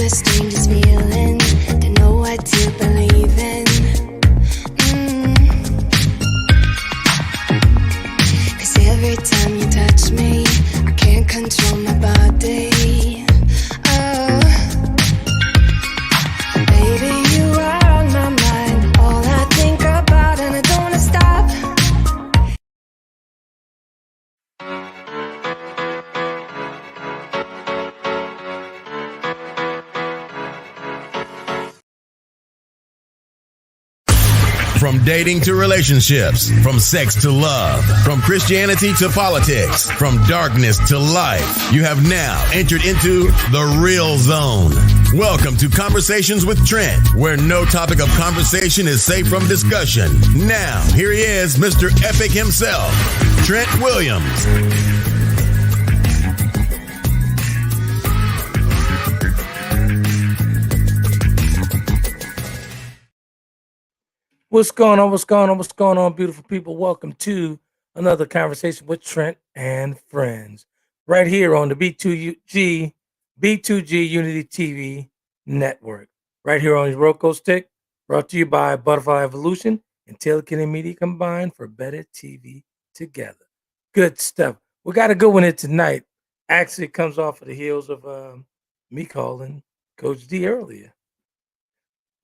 the strangest feeling. Don't know what to believe in. Cause every time you touch me, I can't control my body. Oh, baby, you are on my mind. All I think about, and I don't wanna stop. From dating to relationships, from sex to love, from Christianity to politics, from darkness to light, you have now entered into the Real Zone. Welcome to Conversations with Trent, where no topic of conversation is safe from discussion. Now, here he is, Mr. Epic himself, Trent Williams. What's going on? What's going on? What's going on, beautiful people? Welcome to another conversation with Trent and friends, right here on the B2G Unity TV network, right here on your Roku stick, brought to you by Butterfly Evolution and Taylor Kinney Media combined for better TV together. Good stuff. We got a good one here tonight. Actually, it comes off of the heels of me calling Coach D earlier,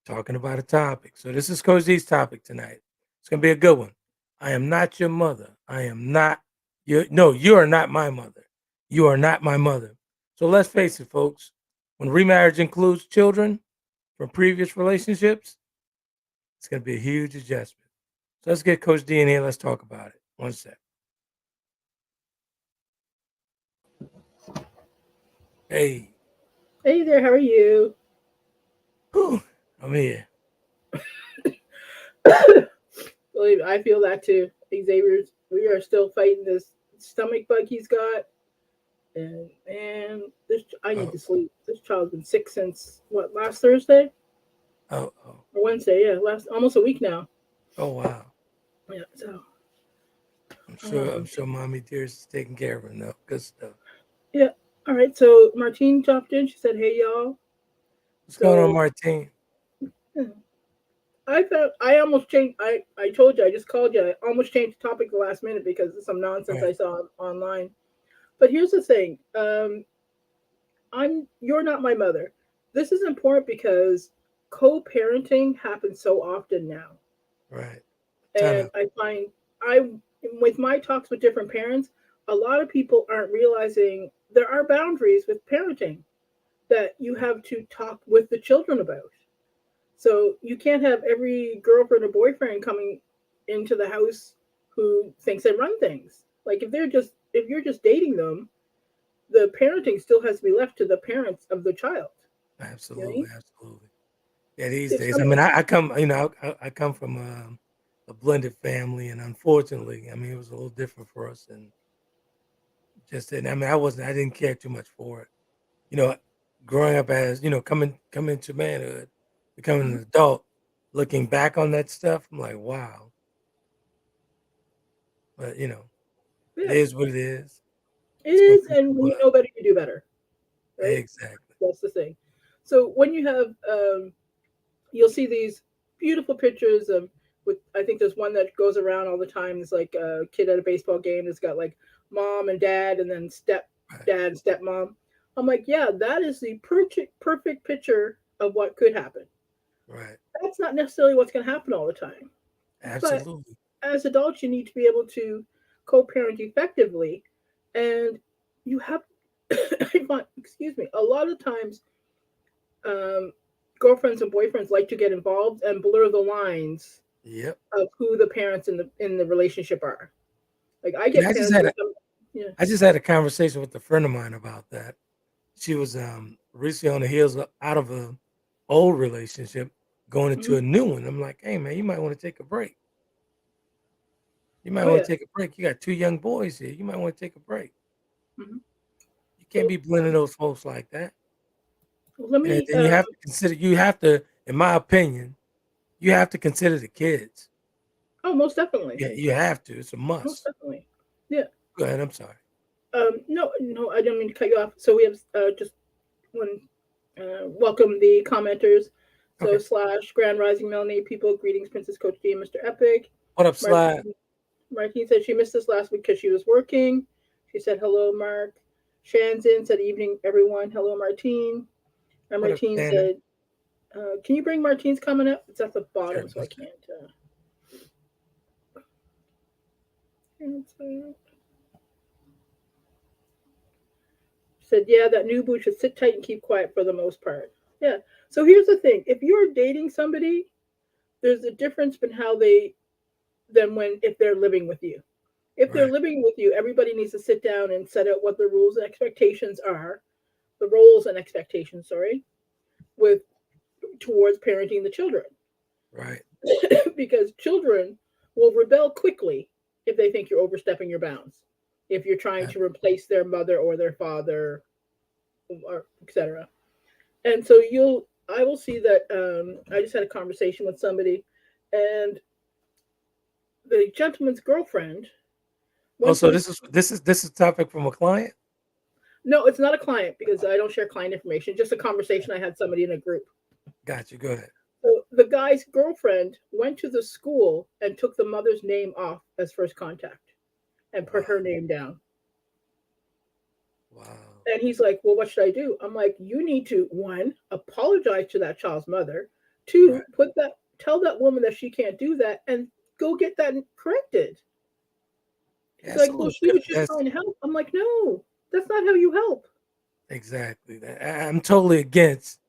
talking about a topic. So this is Coach D's topic tonight. It's going to be a good one. I am not your mother. I am not your, no, you are not my mother. You are not my mother. So let's face it, folks. When remarriage includes children from previous relationships, it's going to be a huge adjustment. So let's get Coach D in here. Let's talk about it. One sec. Hey. Hey there, how are you? Whew, I'm here. Believe me, I feel that too. Xavier's, we are still fighting this stomach bug he's got. And man, I need to sleep. This child's been sick since last Thursday? Or Wednesday, yeah, almost a week now. Oh wow. Yeah, so I'm sure Mommy Dearest is taking care of her now. Good stuff. Yeah. All right. So Martine dropped in. She said, "Hey y'all." What's going on, Martine? Yeah. I almost changed. I told you, I just called you. I almost changed the topic the last minute because of some nonsense I saw online. But here's the thing. You're not my mother. This is important because co-parenting happens so often now. Right. And I find with my talks with different parents, a lot of people aren't realizing there are boundaries with parenting that you have to talk with the children about. So you can't have every girlfriend or boyfriend coming into the house who thinks they run things. Like if you're just dating them, the parenting still has to be left to the parents of the child. Absolutely, you know? Absolutely. Yeah, these days. I mean, I come from a blended family, and unfortunately, I mean, it was a little different for us. And I didn't care too much for it. You know, growing up as coming to manhood, becoming an adult, looking back on that stuff, I'm like, wow. But it is what it is. It is, and when you know better, you do better. Right? Exactly. That's the thing. So when you have, you'll see these beautiful pictures of. I think there's one that goes around all the time. It's like a kid at a baseball game that's got like mom and dad, and then stepdad and stepmom. I'm like, yeah, that is the perfect picture of what could happen. Right. That's not necessarily what's going to happen all the time. Absolutely. But as adults, you need to be able to co-parent effectively, and you have. Excuse me. A lot of times, girlfriends and boyfriends like to get involved and blur the lines. Yep. Of who the parents in the relationship are. Like I get. I just had a conversation with a friend of mine about that. She was recently on the heels out of an old relationship, going into a new one. I'm like, hey man, you might want to take a break. You want to take a break. You got two young boys here. You might want to take a break. Mm-hmm. You can't be blending those folks like that. Well, and then you have to consider. You have to, in my opinion, you have to consider the kids. Oh, most definitely. Yeah, you have to. It's a must. Most definitely. Yeah. Go ahead. I'm sorry. No, I don't mean to cut you off. So we have just one Welcome the commenters. So Okay. slash Grand Rising Melanie, people, greetings, Princess Coach D and Mr. Epic. What up, Slide? Martine said she missed us last week because she was working. She said hello, Mark. Shanzin said evening, everyone. Hello, Martine. And What up, Martine Shannon? said, can you bring Martine's comment up? It's at the bottom, so I Sure. can't. Said, yeah, that new boo should sit tight and keep quiet for the most part. Yeah. So here's the thing: if you're dating somebody, there's a difference in how they than when if they're living with you. If they're Right. living with you, everybody needs to sit down and set out what the rules and expectations are, the roles and expectations, sorry, with towards parenting the children. Right. Because children will rebel quickly if they think you're overstepping your bounds. If you're trying Right. to replace their mother or their father, or etc. And so I will see that. I just had a conversation with somebody, and the gentleman's girlfriend Oh, went so to this is topic from a client. no, it's not a client because I don't share client information. Just a conversation I had somebody in a group. Got you. Go ahead. So the guy's girlfriend went to the school and took the mother's name off as first contact and put Wow. her name down. Wow. And he's like, well, what should I do? I'm like, you need to, one, apologize to that child's mother. Right. Two, tell that woman that she can't do that and go get that corrected. He's That's a like, well, little. she was just That's trying to help. I'm like, no, that's not how you help. exactly. I'm totally against.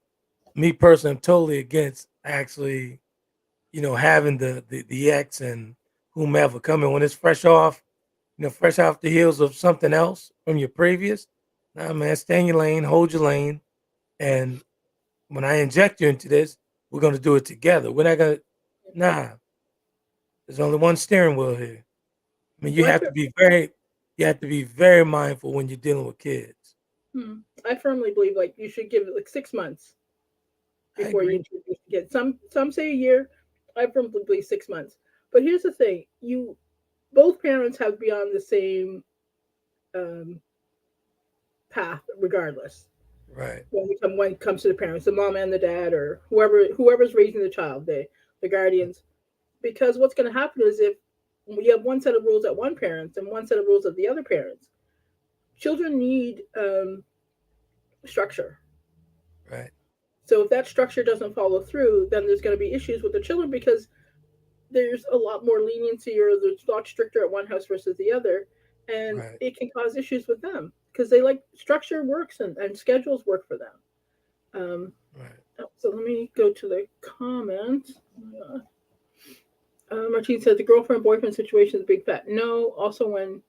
Me personally, I'm totally against actually, having the ex and whomever come in when it's fresh off, fresh off the heels of something else from your previous. Nah, man, stay in your lane, hold your lane, and when I inject you into this, we're gonna do it together. We're not gonna. Nah, there's only one steering wheel here. I mean, Well, you have to be very mindful when you're dealing with kids. I firmly believe like you should give it like 6 months I before you agree. introduce the kid. Some say a year. I firmly believe 6 months. But here's the thing: you both parents have to be on the same um, path, regardless. Right, When it comes to the parents, the mom and the dad, or whoever's raising the child, the guardians. Because what's going to happen is if we have one set of rules at one parents and one set of rules at the other parents, children need structure. right, So if that structure doesn't follow through, then there's going to be issues with the children because there's a lot more leniency or there's a lot stricter at one house versus the other, and right, it can cause issues with them because they like structure works and schedules work for them. Um, right. so let me go to the comments. Martine said the girlfriend boyfriend situation is a big fat no. Also, when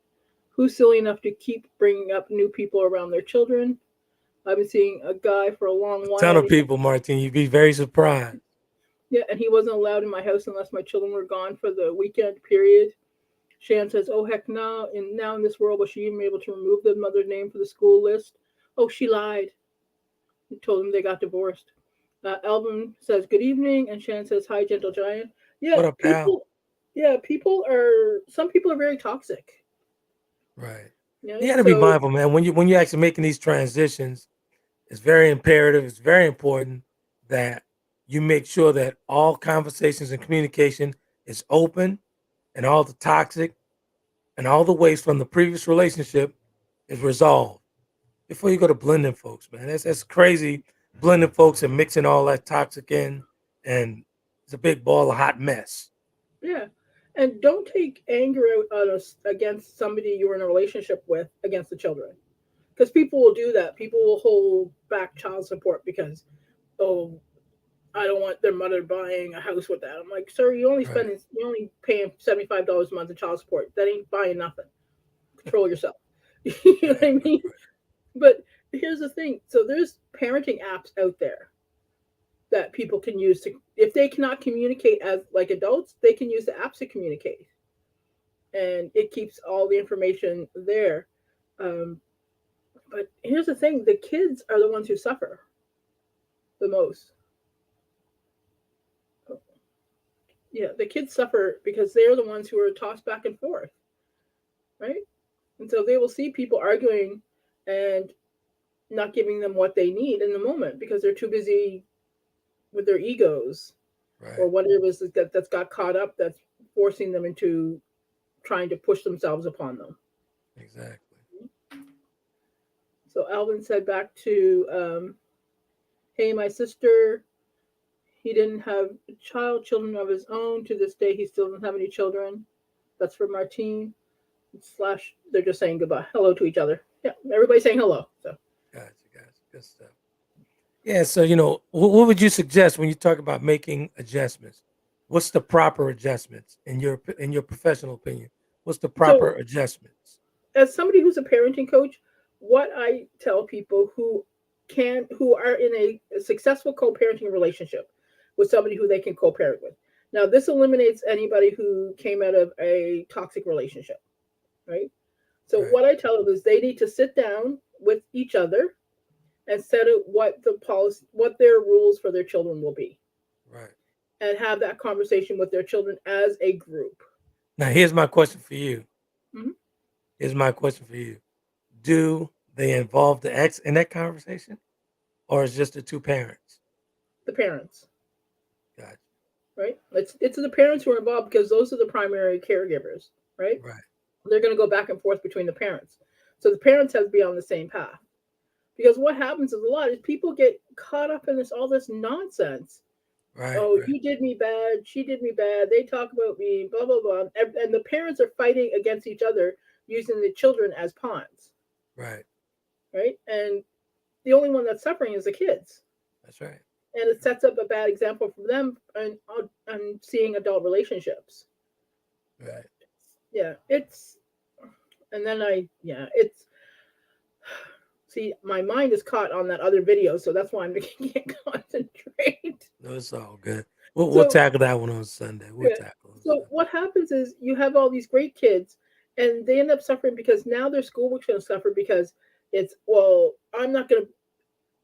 who's silly enough to keep bringing up new people around their children? I've been seeing a guy for a long A ton while. of people, Martin. You'd be very surprised. Yeah, and he wasn't allowed in my house unless my children were gone for the weekend period. Shan says, "Oh heck, now in this world was she even able to remove the mother's name from the school list? Oh, she lied. He told them they got divorced." Alvin says, "Good evening," and Shan says, "Hi, gentle giant." Yeah, What up, pal? some people are very toxic. Right. You Yeah, got to be so mindful, man. When you're actually making these transitions, it's very imperative. It's very important that you make sure that all conversations and communication is open, and all the toxic and all the waste from the previous relationship is resolved before you go to blending folks, man. That's crazy. Blending folks and mixing all that toxic in, and it's a big ball of hot mess. yeah, and don't take anger out on us against somebody you're in a relationship with against the children because people will do that. People will hold back child support because oh I don't want their mother buying a house with that. I'm like, sir, Right. you only paying $75 a month in child support. That ain't buying nothing. Control yourself. You know what Right. I Right. mean? But here's the thing. So there's parenting apps out there that people can use to if they cannot communicate as like adults, they can use the apps to communicate. And it keeps all the information there. Um, but here's the thing, the kids are the ones who suffer the most. Yeah, the kids suffer because they're the ones who are tossed back and forth, right? And so they will see people arguing and not giving them what they need in the moment because they're too busy with their egos or Right. whatever it is that's got caught up that's forcing them into trying to push themselves upon them. Exactly. So Alvin said back to, hey, my sister, he didn't have children of his own. To this day, he still doesn't have any children. That's for Martine. Slash, they're just saying goodbye, hello to each other. Yeah, everybody's saying hello. So Gotcha. Good stuff. Yeah. So, what would you suggest when you talk about making adjustments? What's the proper adjustments in your professional opinion? What's the proper so adjustments? as somebody who's a parenting coach, what I tell people who are in a successful co-parenting relationship with somebody who they can co-parent with. Now, this eliminates anybody who came out of a toxic relationship, right? So Right. what I tell them is they need to sit down with each other and set out what the policy, what their rules for their children will be, Right. and have that conversation with their children as a group. Now, here's my question for you. Mhm. Here's my question for you. Do they involve the ex in that conversation, or is just the two parents? The parents, Gotcha. right? It's the parents who are involved because those are the primary caregivers, right? Right. They're going to go back and forth between the parents. So the parents have to be on the same path. Because what happens is a lot is people get caught up in this nonsense. Right. Oh, Right. you did me bad, she did me bad, they talk about me, blah blah blah. And the parents are fighting against each other using the children as pawns, Right. right? And the only one that's suffering is the kids. That's right. And it sets up a bad example for them and seeing adult relationships. Right. Yeah, it's and then it's see, my mind is caught on that other video, so that's why I can't concentrate. No, it's all good. We'll So tackle that one on Sunday. We'll yeah. tackle it on So Sunday. what happens is you have all these great kids, and they end up suffering because now their schoolwork's going to suffer because it's well, I'm not going to.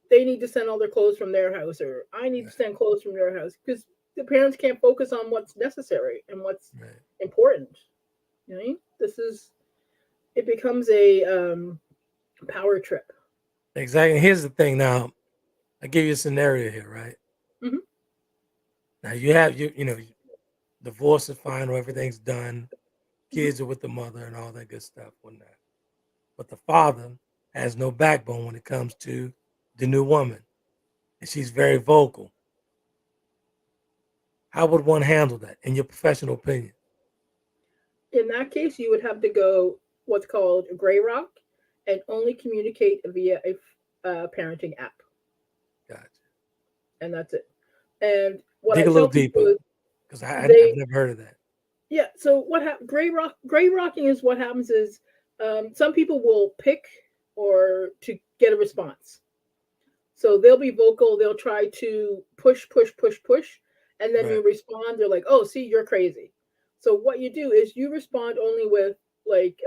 They need to send all their clothes from their house, or I need to Right. send clothes from their house because the parents can't focus on what's necessary and what's Right. important. You know, it becomes a power trip. Exactly. Here's the thing. Now, I give you a scenario here, right? Hmm. Now you have divorce is final, everything's done, Hmm. kids are with the mother and all that good stuff, whatnot. But the father has no backbone when it comes to the new woman, and she's very vocal. How would one handle that, in your professional opinion? In that case, you would have to go what's called gray rock and only communicate via a parenting app, Gotcha. and that's it. And what Dig I a little tell people deeper, is because I've they never heard of that. yeah. So gray rocking is what happens is some people will pick or to get a response. So they'll be vocal. They'll try to push, push, push, push, and then Right. you respond. They're like, "Oh, see, you're crazy." So what you do is you respond only with like,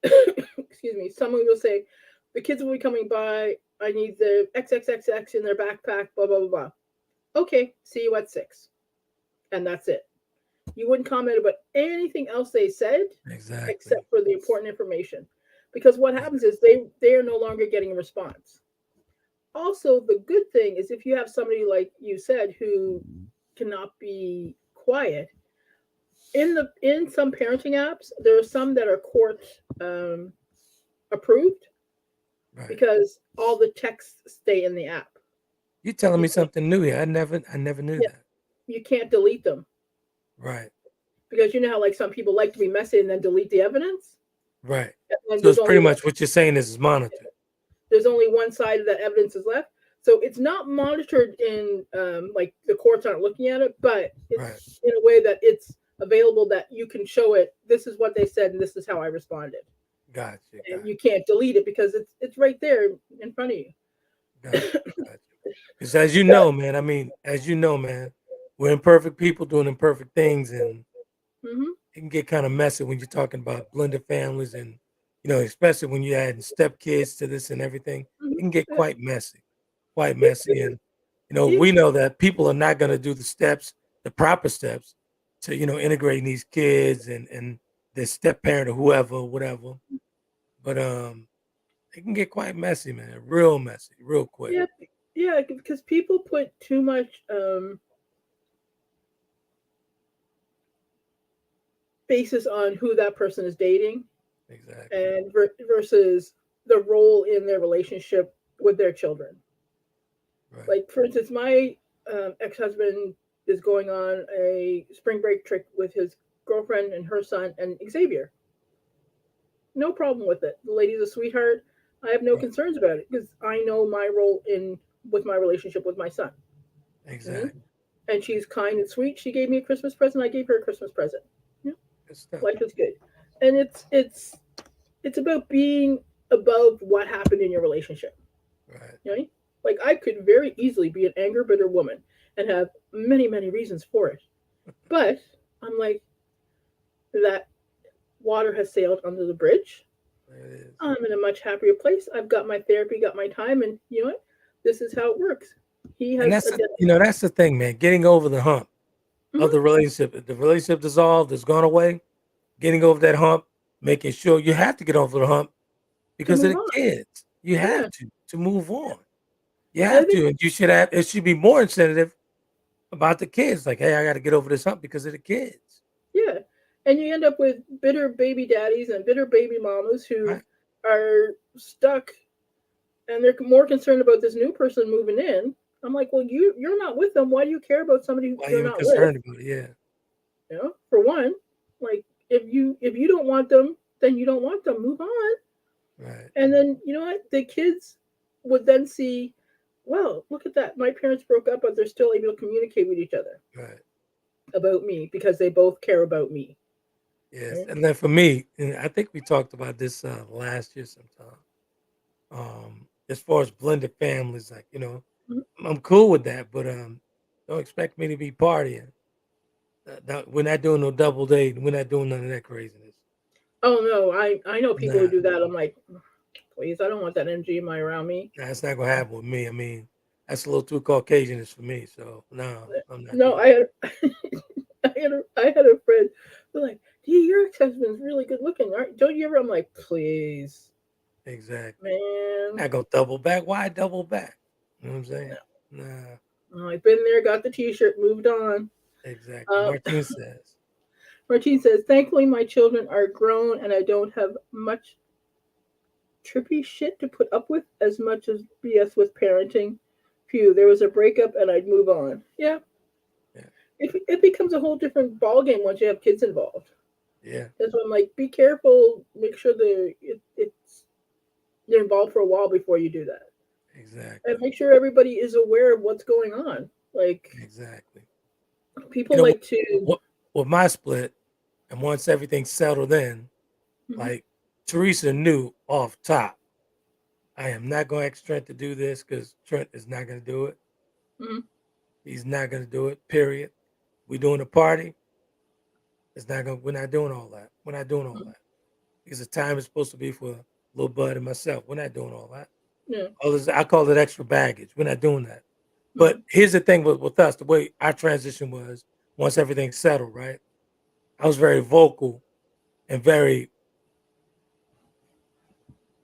excuse me. Someone will say, "The kids will be coming by. I need the XXXX in their backpack." Blah blah blah blah. Okay, see you at 6, and that's it. You wouldn't comment about anything else they said Exactly. except for the important information, because what happens is they are no longer getting a response. Also, the good thing is if you have somebody like you said who cannot be quiet in some parenting apps, there are some that are court um, approved Right. because all the texts stay in the app. You telling You me can't, something new here. I never knew yeah, that. you can't delete them Right. because you know how like some people like to be messy and then delete the evidence, Right. and So it's pretty much what you're saying is monitored. there's only one side of that evidence is left. So it's not monitored in like the courts aren't looking at it, but Right. it's in a way that it's available that you can show it. This is what they said, and this is how I responded, Gotcha. and Gotcha. you can't delete it because it's right there in front of you. Gotcha. Gotcha. Because as you know, man, man, we're imperfect people doing imperfect things, and Hmm. it can get kind of messy when you're talking about blended families, and especially when you're adding stepkids to this and everything. Hmm. It can get Yeah. quite It, messy, and it, we know that people are not going to do the proper steps to integrating these kids and their step parent or whoever, whatever. But it can get quite messy, man. Real messy, real quick. Yeah, yeah, because people put too much basis on who that person is dating Exactly. and versus the role in their relationship with their children. Right. Like, for instance, my ex-husband is going on a spring break trip with his girlfriend and her son and Xavier. No problem with it. The lady's a sweetheart. I have no Right. concerns about it because I know my role in with my relationship with my son. Mhm. Exactly. And she's kind and sweet. She gave me a Christmas present. I gave her a Christmas present. Yeah, Good stuff. life is good, and it's about being above what happened in your relationship. Right. You know, like I could very easily be an anger bitter woman and have many reasons for it, but I'm like that water has sailed under the bridge. There it is. I'm in a much happier place. I've got my therapy, got my time, and you know what? This is how it works. He And has that's that's the thing, man. Getting over the hump of Mhm. the relationship. If the relationship dissolved, has gone away. Getting over that hump, making sure you have to get over the hump To because of move the on. kids. You have Yeah, to move on. You I have think to, and you should have. It should be more incentive about the kids. Like, hey, I got to get over this hump because of the kids. yeah, and you end up with bitter baby daddies and bitter baby mamas who Right? are stuck, and they're more concerned about this new person moving in. I'm like, well, you're not with them. Why do you care about somebody who Why you're even not with? concerned about it? Yeah. You know, for one, like if you don't want them, then you don't want them. Move on. Right. And then you know what? The kids would then see, well, look at that. My parents broke up, but they're still able to communicate with each other Right. about me because they both care about me. Yes. Right? And then for me, and I think we talked about this last year sometime. As far as blended families, like Mhm. I'm cool with that, but don't expect me to be partying. We're not doing no double date. We're not doing none of that craziness. Oh no, I know people who Nah, do that. I'm like, please, I don't want that energy in my around me. that's not gonna happen with me. I mean, that's a little too Caucasianist for me. So no, I'm not No, doing I had I had a friend who like, gee, your ex husband's really good looking. Aren't, don't you ever? I'm like, please, that. Exactly. man. I go double back. Why double back? You know what I'm saying? Nah, No, I've been there, got the T-shirt, moved on. exactly. Um, Martine says. Martine says, thankfully my children are grown and I don't have much trippy shit to put up with as much as BS with parenting. Phew, there was a breakup and I'd move on. Yeah, Yeah, it becomes a whole different ballgame once you have kids involved. yeah, That's why I'm like, be careful. Make sure it's you're involved for a while before you do that, and exactly, make sure everybody is aware of what's going on. Like exactly. You people know like to. what? With my split, and once everything settled in, Mhm, like Teresa knew off top, I am not going to ask Trent to do this because Trent is not going to do it. mhm, He's not going to do it. Period. We doing a party. It's not going. We're not doing all that. We're not doing all mhm. that because the time is supposed to be for little Bud and myself. We're not doing all that. Yeah. All this, I call it extra baggage. We're not doing that. But Mhm. here's the thing with us, the way our transition was once everything settled, right? I was very vocal and very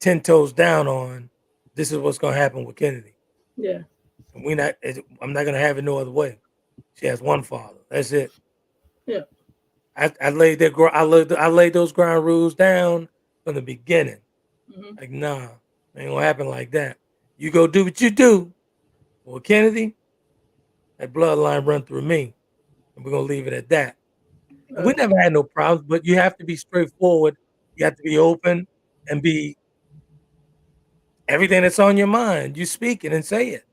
10 toes down on this is what's going to happen with Kennedy. Yeah. And I'm not going to have it no other way. She has one father. That's it. Yeah. I laid that I laid those ground rules down from the beginning. Mhm. Like, nah, ain't gonna happen like that. You go do what you do. Well, Kennedy, that bloodline run through me. And we're gonna leave it at that. And we Uh, never had no problems, but you have to be straightforward. You have to be open and be everything that's on your mind. You speak it and say it.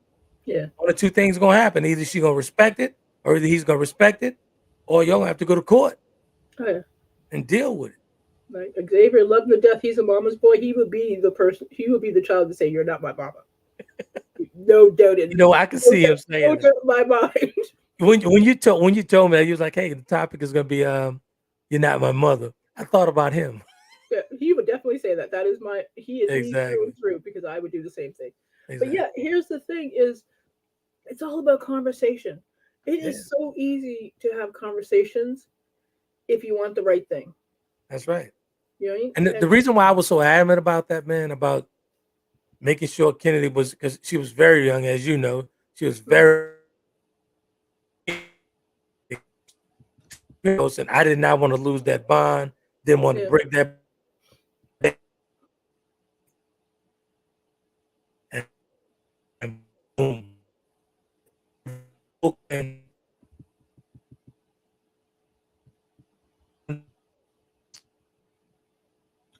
yeah. One of two things gonna happen. Either she gonna respect it, or either he's gonna respect it, or y'all gonna have to go to court Oh, yeah. and deal with it. Like Xavier loved him to death. He's a mama's boy. He would be the person. He would be the child to say, "You're not my mama." No doubt You know, I can see him no saying that. doubt in my mind. When you told me that, you was like, "Hey, the topic is gonna be you're not my mother." I thought about him. Yeah, he would definitely say that. That is my. He is me through Exactly. and through because I would do the same thing. But Exactly. yeah, here's the thing: is it's all about conversation. It Yeah, is so easy to have conversations if you want the right thing. that's right. You know what I mean? And the And reason why I was so adamant about that, man, about making sure Kennedy was, because she was very young, as you know, she was Mhm. very close, and I did not want to lose that bond. Didn't want to Yeah. break that. And boom, and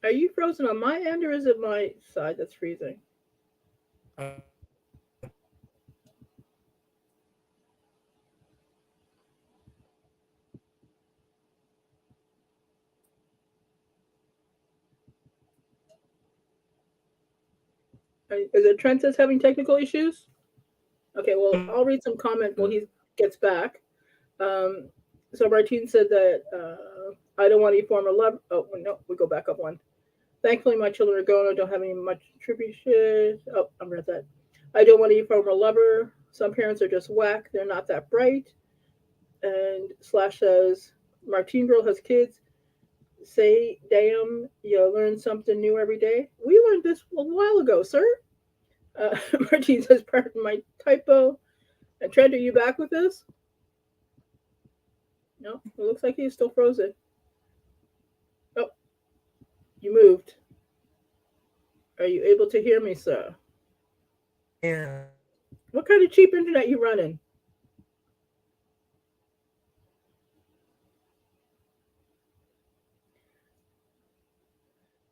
Are you frozen on my end or is it my side that's freezing? Is it Trent that's having technical issues? Okay, well, I'll read some comment while he gets back. Um, so Martine said that I don't want any form of love. Oh, no, we go back up one. Thankfully, my children are grown. I don't have any much tribute. Oh, I'm read that. I don't want any form of lover. Some parents are just whack. They're not that bright. And Slash says, Martine girl has kids. Say, damn, you learn something new every day. We learned this a while ago, sir. Martine says, pardon my typo. And Trent, are you back with us? No, it looks like he's still frozen. Oh, you moved. Are you able to hear me, sir? yeah. What kind of cheap internet you running?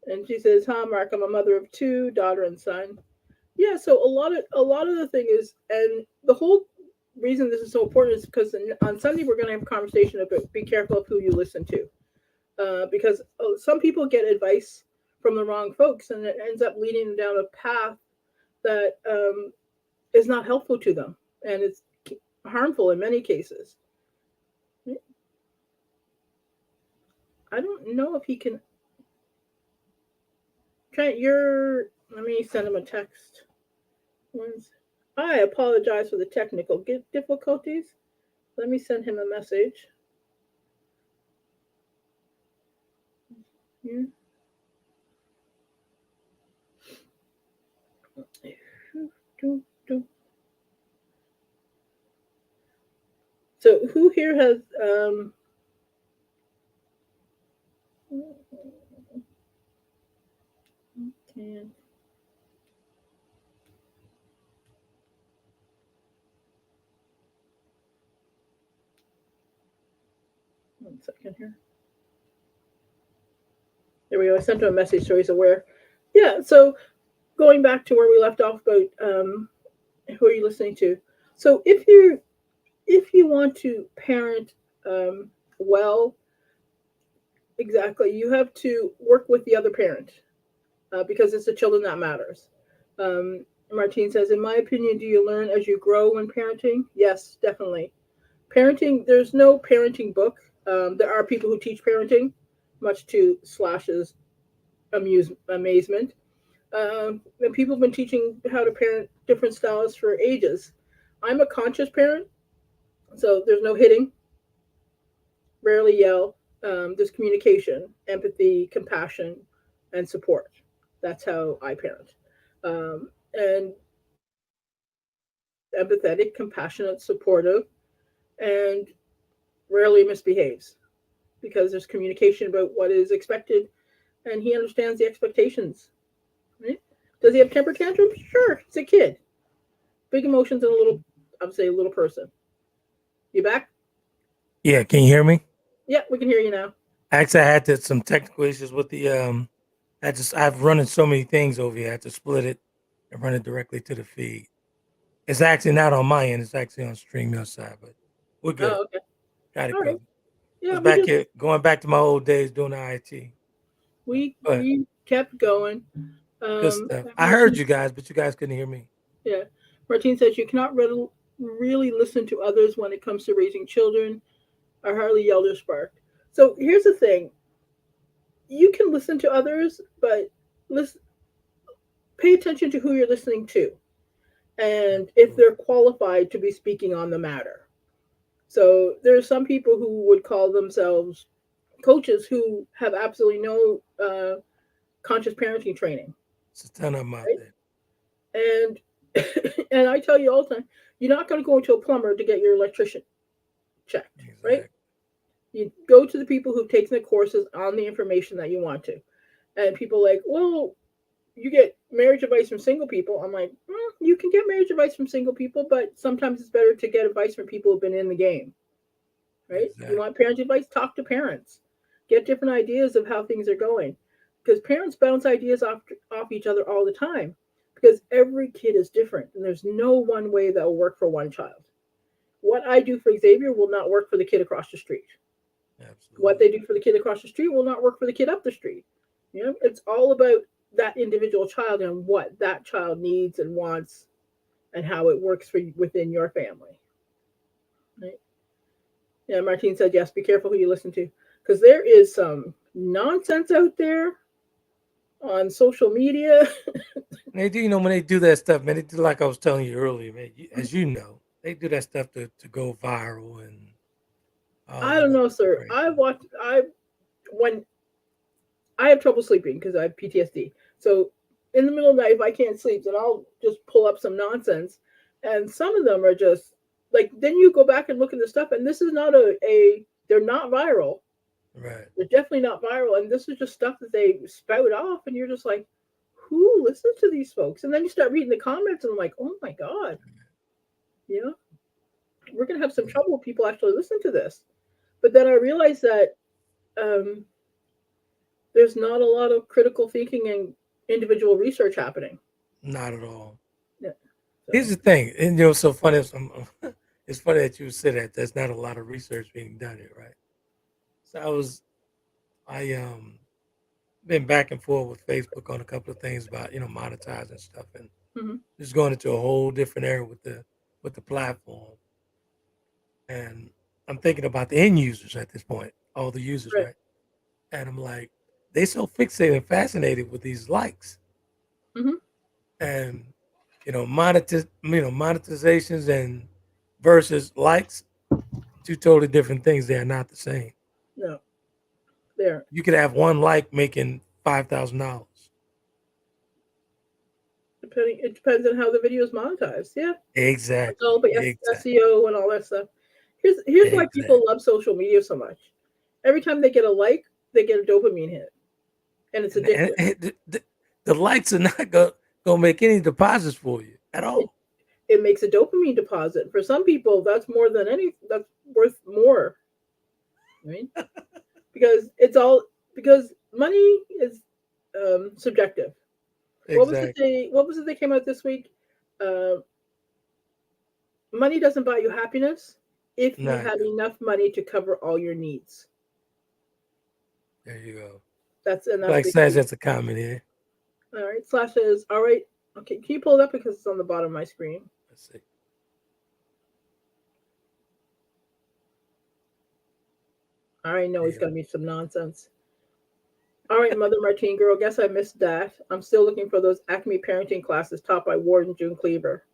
And she says, "Hi, Mark. I'm a mother of two, daughter and son." Yeah, so a lot of the thing is, and the whole reason this is so important is because on Sunday we're going to have a conversation about be careful of who you listen to, because some people get advice from the wrong folks, and it ends up leading them down a path that is not helpful to them, and it's harmful in many cases. I don't know if he can. Trent, let me send him a text. I apologize for the technical difficulties. Let me send him a message. Yeah. So who here has can 1 second here. There we go. I sent him a message so he's aware. Yeah, so going back to where we left off about who are you listening to? So if you want to parent well, exactly, you have to work with the other parent because it's the children that matters. Martine says, in my opinion, do you learn as you grow when parenting? Yes, definitely. Parenting, there's no parenting book. There are people who teach parenting, much to Slash's amazement. And people have been teaching how to parent different styles for ages. I'm a conscious parent, so there's no hitting, rarely yell. There's communication, empathy, compassion, and support. That's how I parent. And empathetic, compassionate, supportive, and rarely misbehaves because there's communication about what is expected and he understands the expectations. Right? Does he have temper tantrums? Sure, he's a kid. Big emotions and I would say, a little person. You back? Yeah, can you hear me? Yeah, we can hear you now. Actually, I had some technical issues with the I've running so many things over here. I had to split it and run it directly to the feed. It's actually not on my end. It's actually on StreamYard side, but we're good. Oh, okay. Got it All right. covered. I Yeah, was we back just here going back to my old days doing the IT. But we kept going. good stuff. I heard Martine, you guys, but you guys couldn't hear me. yeah. Martine says you cannot really listen to others when it comes to raising children. Are hardly yelled or sparked. So here's the thing: you can listen to others, but listen, pay attention to who you're listening to, and if they're qualified to be speaking on the matter. So there are some people who would call themselves coaches who have absolutely no conscious parenting training. It's a ton of them out Right? there. And and I tell you all the time, you're not going to go into a plumber to get your electrician checked, right? Exactly. You go to the people who've taken the courses on the information that you want to. And people are like, well, you get marriage advice from single people. I'm like, you can get marriage advice from single people, but sometimes it's better to get advice from people who've been in the game, right? You Exactly. want parent advice? Talk to parents. Get different ideas of how things are going. Because parents bounce ideas off each other all the time. Because every kid is different, and there's no one way that will work for one child. What I do for Xavier will not work for the kid across the street. What Absolutely. they do for the kid across the street will not work for the kid up the street. You know, it's all about that individual child and what that child needs and wants and how it works for within your family. Right? Yeah, Martine said yes. Be careful who you listen to, because there is some nonsense out there on social media. They do, when they do that stuff, man, they do like I was telling you earlier, man. As you know, they do that stuff to go viral and all I that don't other know, sir. crazy. I watched. I when I have trouble sleeping because I have PTSD. So in the middle of the night, if I can't sleep, then I'll just pull up some nonsense. And some of them are just like, then you go back and look at the stuff, and this is not they're not viral. Right. They're definitely not viral. And this is just stuff that they spout off, and you're just like, who listens to these folks? And then you start reading the comments, and I'm like, oh my God, you know, we're going to have some trouble with people actually listen to this. But then I realized that um, there's not a lot of critical thinking and individual research happening. Not at all. Yeah. Here's So, the thing, and it's so funny. It's funny that you said that. There's not a lot of research being done here, right? So I been back and forth with Facebook on a couple of things about monetizing stuff and hmm just going into a whole different area with the platform. And I'm thinking about the end users at this point, all the users, right. right? And I'm like, they so fixated and fascinated with these likes hmm and monetizations and versus likes, two totally different things. They are not the same. No, there. You could have one like making $5,000. Depending, it depends on how the video is monetized. Yeah, it's Exactly. all about Exactly. SEO and all that stuff. Here's why Exactly. people love social media so much. Every time they get a like, they get a dopamine hit, and it's And addictive. the likes are not gonna make any deposits for you at It, all. it makes a dopamine deposit. For some people, that's more than any. That's worth more. Right? Because it's all because money is subjective. What was it Exactly. they What was it they came out this week? Uh, Money doesn't buy you happiness if you Not had good. enough money to cover all your needs. There you go. That's Like the says key. that's a comment here. All right. Slash says, all right. Okay, can you pull it up because it's on the bottom of my screen? Let's see. I already know he's Yeah. gonna be some nonsense. All right, Mother Martine girl. Guess I missed that. I'm still looking for those Acme parenting classes taught by Ward and June Cleaver.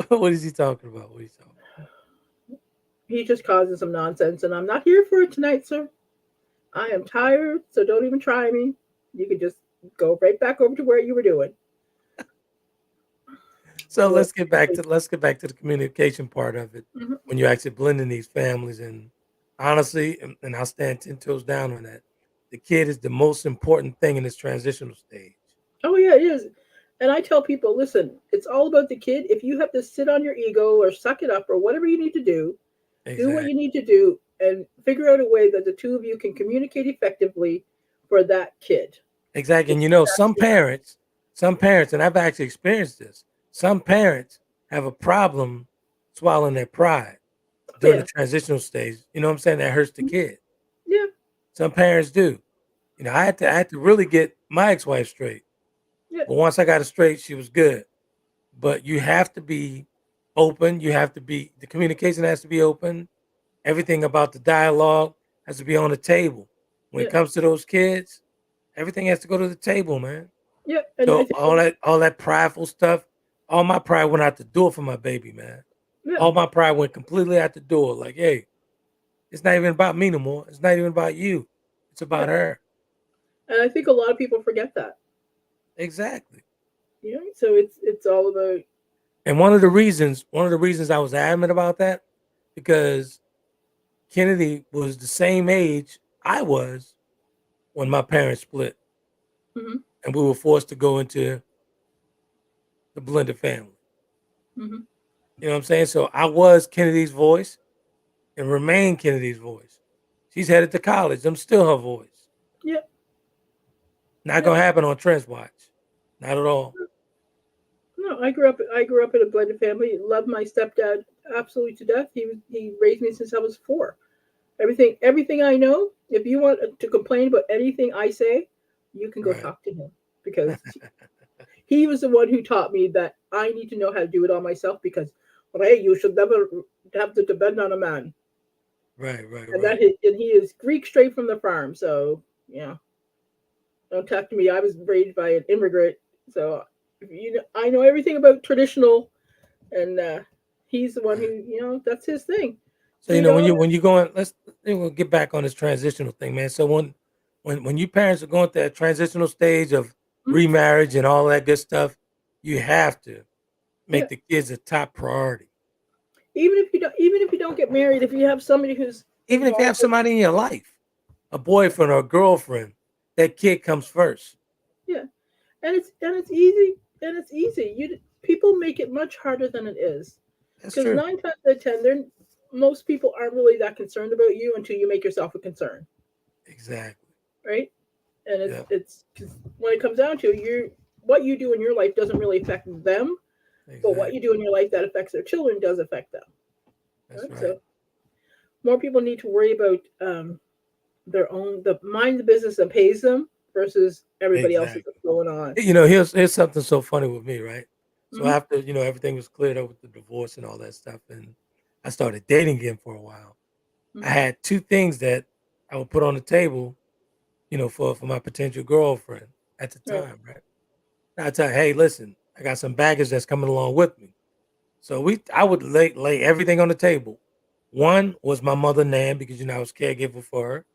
What is he talking about? What is he talking He's just causing some nonsense, and I'm not here for it tonight, sir. I am tired, so don't even try me. You can just go right back over to where you were doing. So Well, let's get back to the communication part of it. mhm. When you're actually blending these families, and honestly, and I'll stand 10 toes down on that. The kid is the most important thing in this transitional stage. Oh yeah, it is. And I tell people, listen, it's all about the kid. If you have to sit on your ego or suck it up or whatever you need to do what you Exactly. need to do and figure out a way that the two of you can communicate effectively for that kid. Exactly. And some parents, and I've actually experienced this. Some parents have a problem swallowing their pride Oh during the yeah. transitional stage. You know what I'm saying? That hurts the Mhm. kid. Yeah. Some parents do. I had to really get my ex-wife straight. Yeah. But once I got her straight, she was good. But you have to be open. The communication has to be open. Everything about the dialogue has to be on the table. When it Yeah. comes to those kids, everything has to go to the table, man. Yeah. And I So think all that prideful stuff, all my pride went out the door for my baby, man. yeah. All my pride went completely out the door. Like, hey, it's not even about me no more. It's not even about you. It's Yeah. about her. And I think a lot of people forget that. Exactly. You know, so it's all about. And one of the reasons I was adamant about that, because Kennedy was the same age I was when my parents split, Hmm. and we were forced to go into the blended family. Hmm. You know what I'm saying? So I was Kennedy's voice and remain Kennedy's voice. She's headed to college. I'm still her voice. Yeah, Not yeah. gonna happen on Trent's watch. Not at all. No, I grew up in a blended family. Loved my stepdad absolutely to death. He raised me since I was 4. Everything I know. If you want to complain about anything I say, you can go Right. talk to him, because he was the one who taught me that I need to know how to do it all myself. Because, Ray, you should never have to depend on a man. Right. Right. And Right. and he is Greek straight from the farm. So yeah, don't talk to me. I was raised by an immigrant, so I know everything about traditional, and he's the one who, Right. that's his thing. So you Three know when you daughters. when you going, we'll get back on this transitional thing, man. So when you parents are going through that transitional stage of Mhm. remarriage and all that good stuff, you have to Yeah. make the kids a top priority. Even if you don't get married, if you have somebody who's Even if you have involved with. somebody in your life, a boyfriend or a girlfriend, that kid comes first. Yeah, and it's easy, and it's easy. People make it much harder than it is, That's because true. 9 times out of 10, most people aren't really that concerned about you until you make yourself a concern, Exactly. right? And Yeah. it's 'cause when it comes down to it, what you do in your life doesn't really affect them, but what you Exactly. do in your life that affects their children does affect them. That's Right? right. So more people need to worry about their own, the mind the business that pays them versus everybody else that's Exactly. going on. Here's something so funny with me, right? So Hmm. after everything was cleared up with the divorce and all that stuff, and I started dating again for a while. I Hmm. had two things that I would put on the table, for my potential girlfriend at the Right. time, right? And I tell her, hey, listen, I got some baggage that's coming along with me. So I would lay everything on the table. One was my mother Nan, because I was caregiver for her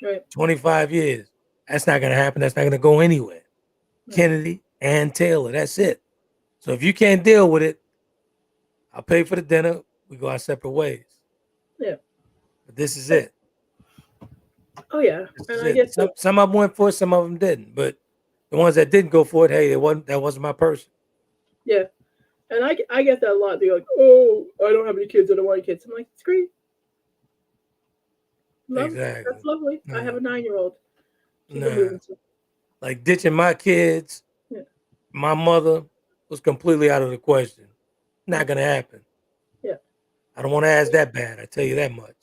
Right. 25 years. That's not gonna happen. That's not gonna go anywhere. Right. Kennedy and Taylor. That's it. So if you can't deal with it, I'll pay for the dinner. We go our separate ways. Yeah. But this is Right. it. Oh yeah, This and is I it. get Some that. some of them went for it, some of them didn't. But the ones that didn't go for it, hey, that wasn't my person. Yeah, and I get that a lot. They're like, "Oh, I don't have any kids. I don't want any kids." I'm like, "It's great, love. That's Exactly. lovely. I have No, a 9-year-old. Keep it nah. moving." So, Like ditching my kids, yeah, my mother was completely out of the question. yeah, Not gonna happen. yeah. I don't want to ask that bad. I tell you that much.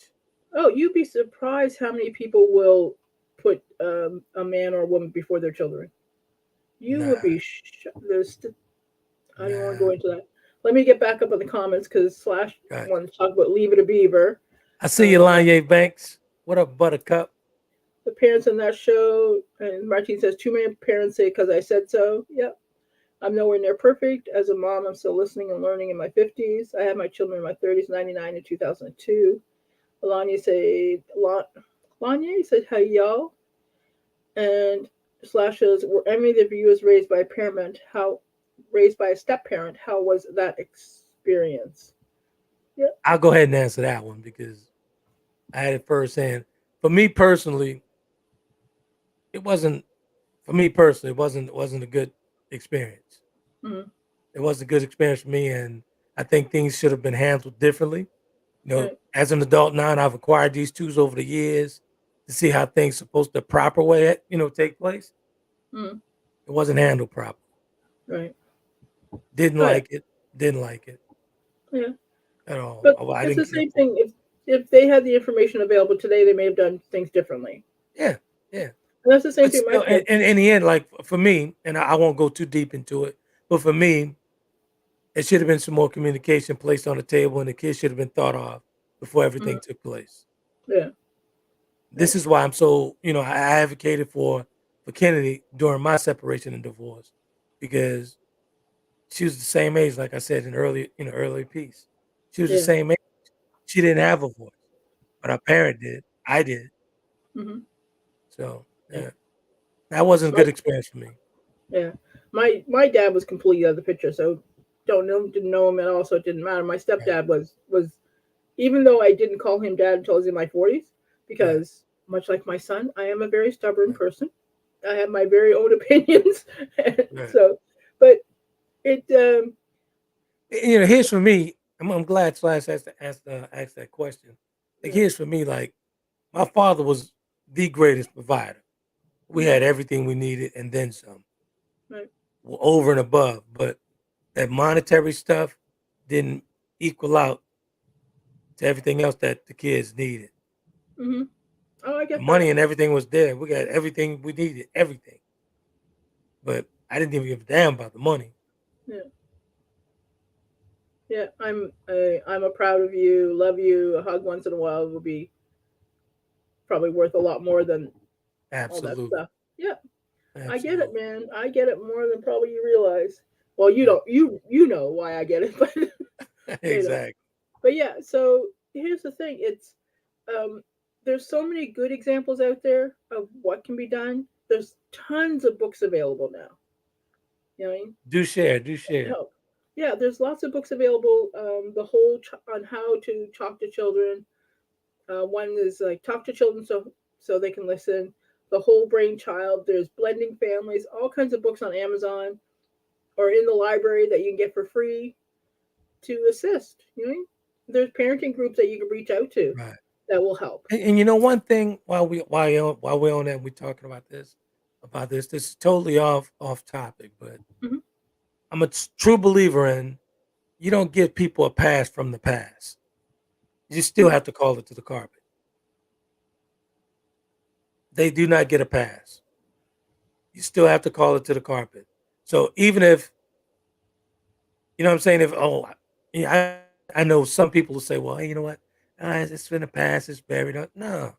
Oh, you'd be surprised how many people will put a man or a woman before their children. You would Nah, be. I don't want to go nah. into that. Let me get back up in the comments because Slash Gotcha. wanted to talk about Leave It a Beaver. I see you, Yeah, Lanye Banks. What up, Buttercup? the parents in that show, and Martine says too many parents say because I said so. Yep. I'm nowhere near perfect. As a mom, I'm still listening and learning in my 50s. I had my children in my 30s, 99 and 2002. Lanya said, "Hey, y'all." And Slash says, were any of the viewers raised by a step parent? How was that experience? Yep. I'll go ahead and answer that one because I had it firsthand. For me personally, it wasn't. For me personally, it wasn't a good experience. Mm-hmm. It wasn't a good experience for me, and I think things should have been handled differently. Right. As an adult now, and I've acquired these tools over the years to see how things supposed to proper way, take place. Mm-hmm. It wasn't handled properly. Right. Didn't Oh, yeah. like it. Didn't like it Yeah. at all. But I it's didn't the care same for it. thing. If they had the information available today, they may have done things differently. Yeah, yeah. And that's the same But thing with my still, kids. in the end, like for me, and I won't go too deep into it, but for me, it should have been some more communication placed on the table, and the kids should have been thought of before Mm-hmm. everything took place. Yeah. This Right. is why I'm so, I advocated for Kennedy during my separation and divorce, because she was the same age, like I said early piece. She was the Yeah. same age. She didn't have a voice, but our parent did. I did. Mm-hmm. So Yeah. yeah. That wasn't a My good experience for me. yeah, my dad was completely out of the picture, so didn't know him at all, so it didn't matter. My Right. stepdad was even though I didn't call him dad until I was in my 40s, Right. because much like my son, I am a very stubborn Right. person. I have my very own opinions, Right. so but it Here's for me. I'm glad Slash asked that question. Like, yeah, here's for me. Like, my father was the greatest provider. We mhm, had everything we needed and then some, right, over and above. But that monetary stuff didn't equal out to everything else that the kids needed. hmm. Oh, I The get that. money and everything was there. We got everything we needed, everything. But I didn't even give a damn about the money. Yeah, yeah. I'm a proud of you, love you. A hug once in a while will be probably worth a lot more than all that Absolutely. stuff. Yeah, I get it, Absolutely. man. I get it more than probably you realize. Well, you Yeah. don't. You know why I get it, but you know. Exactly. But yeah. So here's the thing. It's um, there's so many good examples out there of what can be done. There's tons of books available now. You know what I mean? Do share. Do share. Help. Yeah, there's lots of books available. The whole on how to talk to children. One is like talk to children so they can listen. The whole brain child. There's blending families. All kinds of books on Amazon or in the library that you can get for free to assist. You know, there's parenting groups that you can reach out to Right. that will help. And one thing while we're on that, we're talking about this. This is totally off topic, but Hmm. I'm a true believer in you don't give people a pass from the past. You still No. have to call it to the carpet. They do not get a pass. You still have to call it to the carpet. So even if you know what I'm saying, if yeah, I know some people will say, well, hey, you know what? It's been a pass, it's buried. No.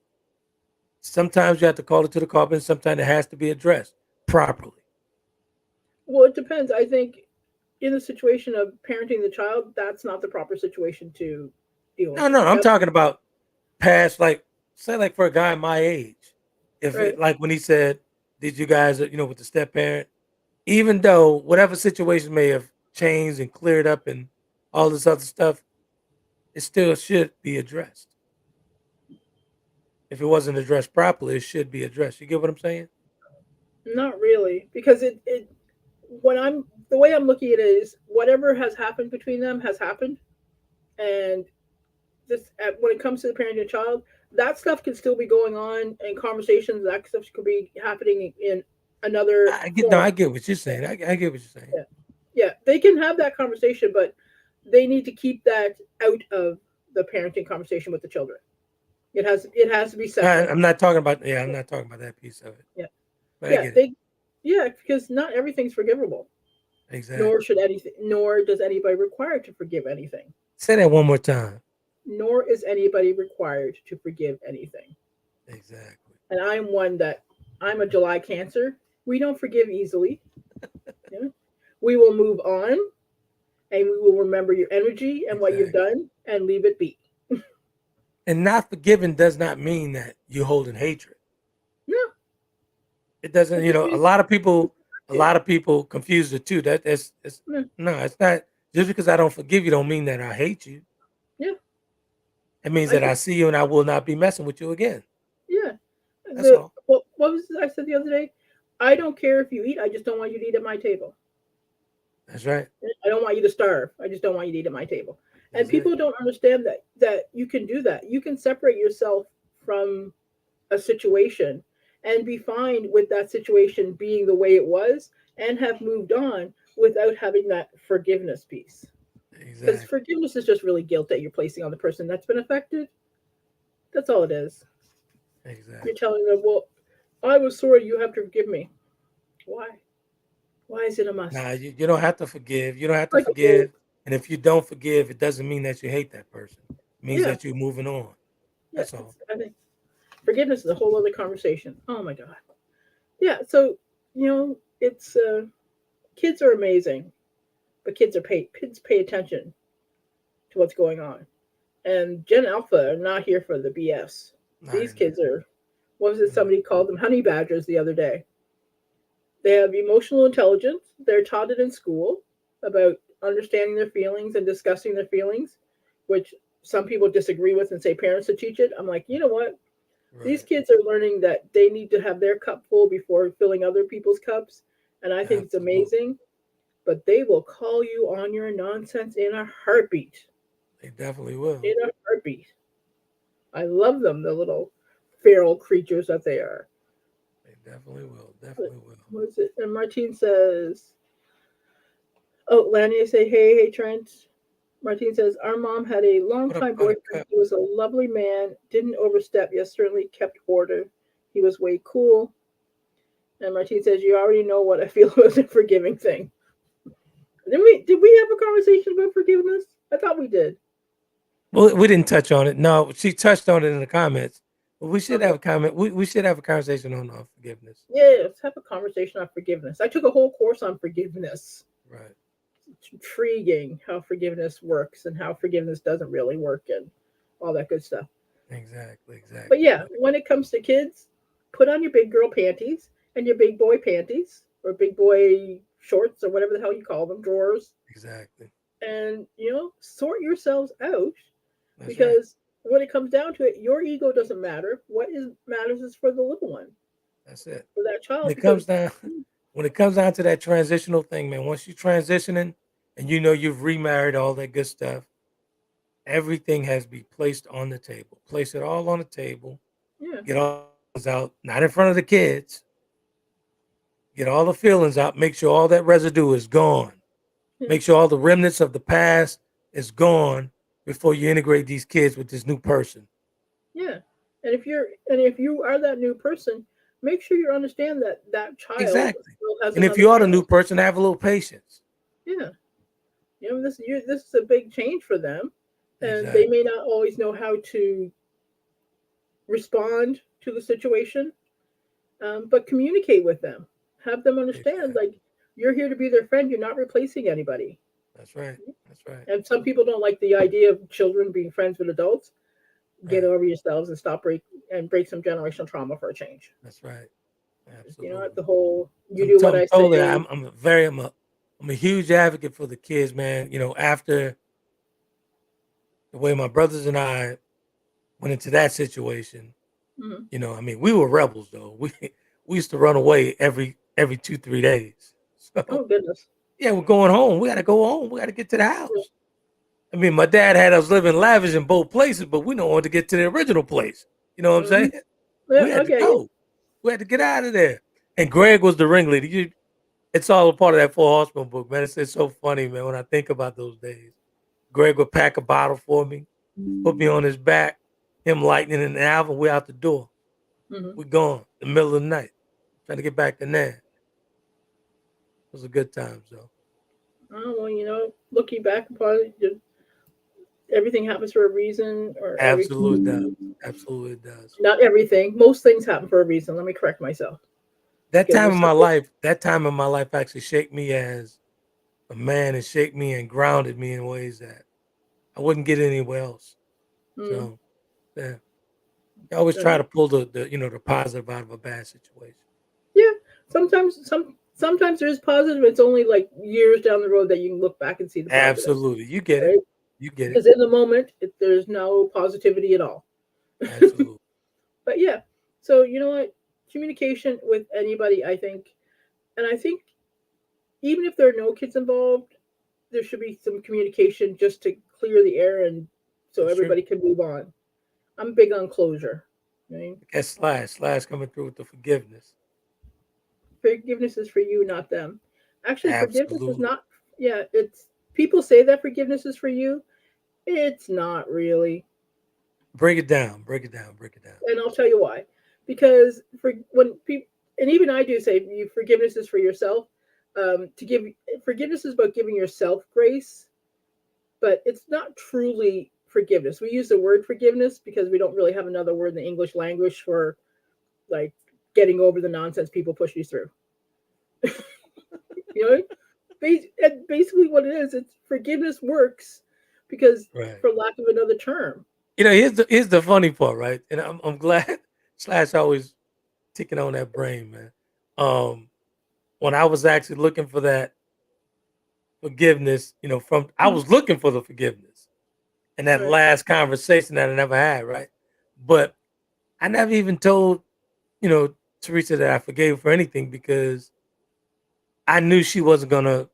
Sometimes you have to call it to the carpet, and sometimes it has to be addressed properly. Well, it depends. I think in the situation of parenting the child, that's not the proper situation to deal No, with it. no, I'm That's talking about past, like, say, like for a guy my age, if right. it, like when he said, "Did you guys, with the step parent?" Even though whatever situation may have changed and cleared up and all this other stuff, it still should be addressed. If it wasn't addressed properly, it should be addressed. You get what I'm saying? Not really, because it when I'm the way I'm looking at it is whatever has happened between them has happened, and this when it comes to the parent and child, that stuff can still be going on, and conversations that stuff could be happening in another I get no, form. I get what you're saying. I get what you're saying. Yeah, yeah, they can have that conversation, but they need to keep that out of the parenting conversation with the children. It has to be separate. I'm not talking about I'm not talking about that piece of it. Yeah, But I yeah, get it. yeah, because not everything's forgivable, nor Exactly. should anything, nor does anybody require to forgive anything, Say that one more time. nor is anybody required to forgive anything. Exactly. And I'm a July Cancer. We don't forgive easily. Yeah? We will move on, and we will remember your energy and what you've Exactly. done and leave it be. And not forgiving does not mean that you're holding hatred. No, It doesn't, it just a means lot of people you. confuse the two. That's No, no, it's not just because I don't forgive you don't mean that I hate you. yeah, It means I that think I see you and I will not be messing with you again. yeah. That's The all. what was it I said the other day? I don't care if you eat. I just don't want you to eat at my table. That's right. I don't want you to starve. I just don't want you to eat at my table. And That's it. people don't understand that you can do that. You can separate yourself from a situation and be fine with that situation being the way it was and have moved on without having that forgiveness piece. Because Exactly. forgiveness is just really guilt that you're placing on the person that's been affected. That's all it is. You're Exactly. telling them, well, I was sorry, you have to forgive me. Why? Why is it a must? Nah, you don't have to forgive. You don't have to Like a bull. forgive. And if you don't forgive, it doesn't mean that you hate that person. It means Yeah, that you're moving on. yeah. That's all. I think forgiveness is a whole other conversation. Oh my god. Yeah. So it's kids are amazing, but kids pay attention to what's going on. And Gen Alpha are not here for the BS. Not These in there. kids are. What was it? No. Somebody called them honey badgers the other day. They have emotional intelligence. They're taught it in school about understanding their feelings and discussing their feelings, which some people disagree with and say parents should teach it. I'm like, you know what? These Right. kids are learning that they need to have their cup full before filling other people's cups. And I think it's Absolutely. amazing. But they will call you on your nonsense in a heartbeat. They definitely will. In a heartbeat. I love them, the little feral creatures that they are. They definitely will. What Definitely will. what is it? And Martine says, oh, Lania say, hey, hey, Trent. Martine says, our mom had a What up, longtime boyfriend. Buttercup? He was a lovely man, didn't overstep, yet certainly kept order. He was way cool. And Martine says, you already know what I feel was a forgiving thing. Did we have a conversation about forgiveness? I thought we did. Well, we didn't touch on it. No, she touched on it in the comments. But we should Okay. have a comment. We should have a conversation on forgiveness. Yeah, let's have a conversation on forgiveness. I took a whole course on forgiveness. Right. It's intriguing how forgiveness works and how forgiveness doesn't really work and all that good stuff. Exactly. But Exactly. yeah, when it comes to kids, put on your big girl panties and your big boy panties or big boy shorts or whatever the hell you call them, drawers, Exactly. and sort yourselves out That's right. because when it comes down to it, your ego doesn't matter. What is matters is for the little one, That's it. for that When child, it comes because down, when it comes down to that transitional thing, man. Once you're transitioning, and you've remarried, all that good stuff, everything has to be placed on the table. Place it all on the table. yeah, Get all those out, not in front of the kids. Get all the feelings out. Make sure all that residue is gone. yeah, Make sure all the remnants of the past is gone before you integrate these kids with this new person. yeah. And if you are that new person, make sure you understand that that child Exactly. still has And if another you are the new child. person, have a little patience. Yeah, this is a big change for them, and they Exactly. may not always know how to respond to the situation, but communicate with them. Have them understand, Exactly. like, you're here to be their friend. You're not replacing anybody. That's right. That's right. And some people don't like the idea of children being friends with adults. Get Right. over yourselves and break some generational trauma for a change. That's right. You know, Absolutely. the whole you I'm, do to- what I'm I totally. say. I'm a huge advocate for the kids, man. After the way my brothers and I went into that situation, Mhm. I mean, we were rebels though. We used to run away every 2-3 days. So Oh goodness. yeah, we're going home. We got to go home. We got to get to the house. I mean, my dad had us living lavish in both places, but we don't want to get to the original place. You know what I'm Hmm. saying? Yeah, We had I to get you. go. We had to get out of there. And Greg was the ringleader. It's all a part of that Four Horsemen book, man. It's so funny, man. When I think about those days, Greg would pack a bottle for me, put me on his back, him lighting an album. We out the door. Hmm. We gone in the middle of the night, trying to get back to Nan. It was a good time, though. Oh well, looking back upon it, everything happens for a reason, or Absolutely does. Absolutely does. not everything. Most things happen for a reason. Let me correct myself because there's something. That time in my life actually shaped me as a man and shaped me and grounded me in ways that I wouldn't get anywhere else. Mm, So, yeah, I always uh, try to pull the positive out of a bad situation. yeah, sometimes there's positive. It's only like years down the road that you can look back and see the positives, Absolutely. You get it. right? You get it. Because in the moment, there's no positivity at all. Absolutely. But yeah, so you know what? Communication with anybody, I think even if there are no kids involved, there should be some communication just to clear the air and so That's true. everybody can move on. I'm big on closure. Right? That's Slash coming through with the forgiveness. Forgiveness is for you, not them. Actually, forgiveness is Absolutely. not. Yeah, it's people say that forgiveness is for you. It's not really, Break it down. Break it down. Break it down. and I'll tell you why. Because for when people, and even I do say, you forgiveness is for yourself. To give forgiveness is about giving yourself grace, but it's not truly forgiveness. We use the word forgiveness because we don't really have another word in the English language for like getting over the nonsense people push you through. You know, basically what it is, it's forgiveness works because, Right. for lack of another term. Here's the funny part, right? And I'm glad Slash always ticking on that brain, man. Um, when I was actually looking for that forgiveness, I was looking for the forgiveness in that Right. last conversation that I never had, right? But I never even told, Teresa that I forgave her for anything because I knew she wasn't gonna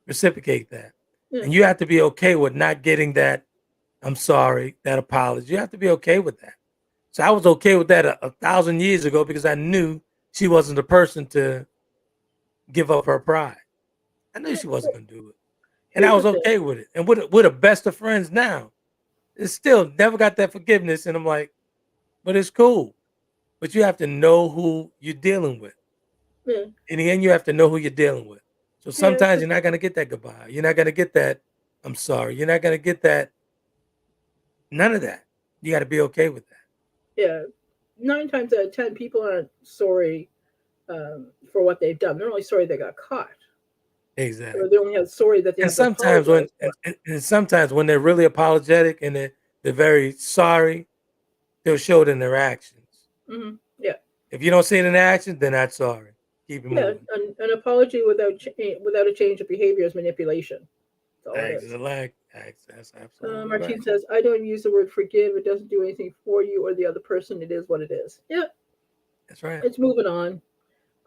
reciprocate that. Yeah. And you have to be okay with not getting that I'm sorry, that apology. You have to be okay with that. So I was okay with that a thousand years ago because I knew she wasn't the person to give up her pride. I knew she wasn't gonna do it. And I Here's was the thing. okay with it. And we're the best of friends now. It's still never got that forgiveness. And I'm like, but it's cool. But you have to know who you're dealing with. Yeah. In the end, you have to know who you're dealing with. So Yeah. sometimes you're not gonna get that goodbye. You're not gonna get that I'm sorry. You're not gonna get that none of that. You gotta be okay with that. Yeah. 9 times out of 10, people aren't sorry for what they've done. They're only sorry they got caught, or Exactly. they only have sorry that they And have to sometimes when apologize for. and sometimes when they're really apologetic and they're very sorry, they'll show it in their actions. Yeah. If you don't see it in their actions, they're not sorry. Keep it Yeah. moving. An apology without a change of behavior is manipulation. That's all it is. That's absolutely Martine right. says, I don't use the word forgive. It doesn't do anything for you or the other person. It is what it is. Yeah, That's right. it's moving on.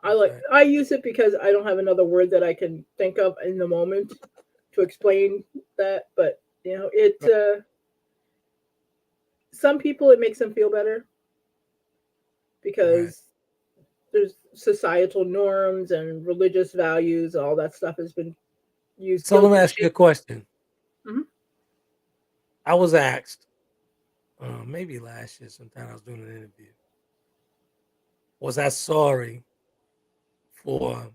That's right. I use it because I don't have another word that I can think of in the moment to explain that. But it Right. some people it makes them feel better Right. because there's societal norms and religious values. All that stuff has been used So let guilt me and ask you shame. a question. Hmm. I was asked, maybe last year sometime I was doing an interview. Was I sorry for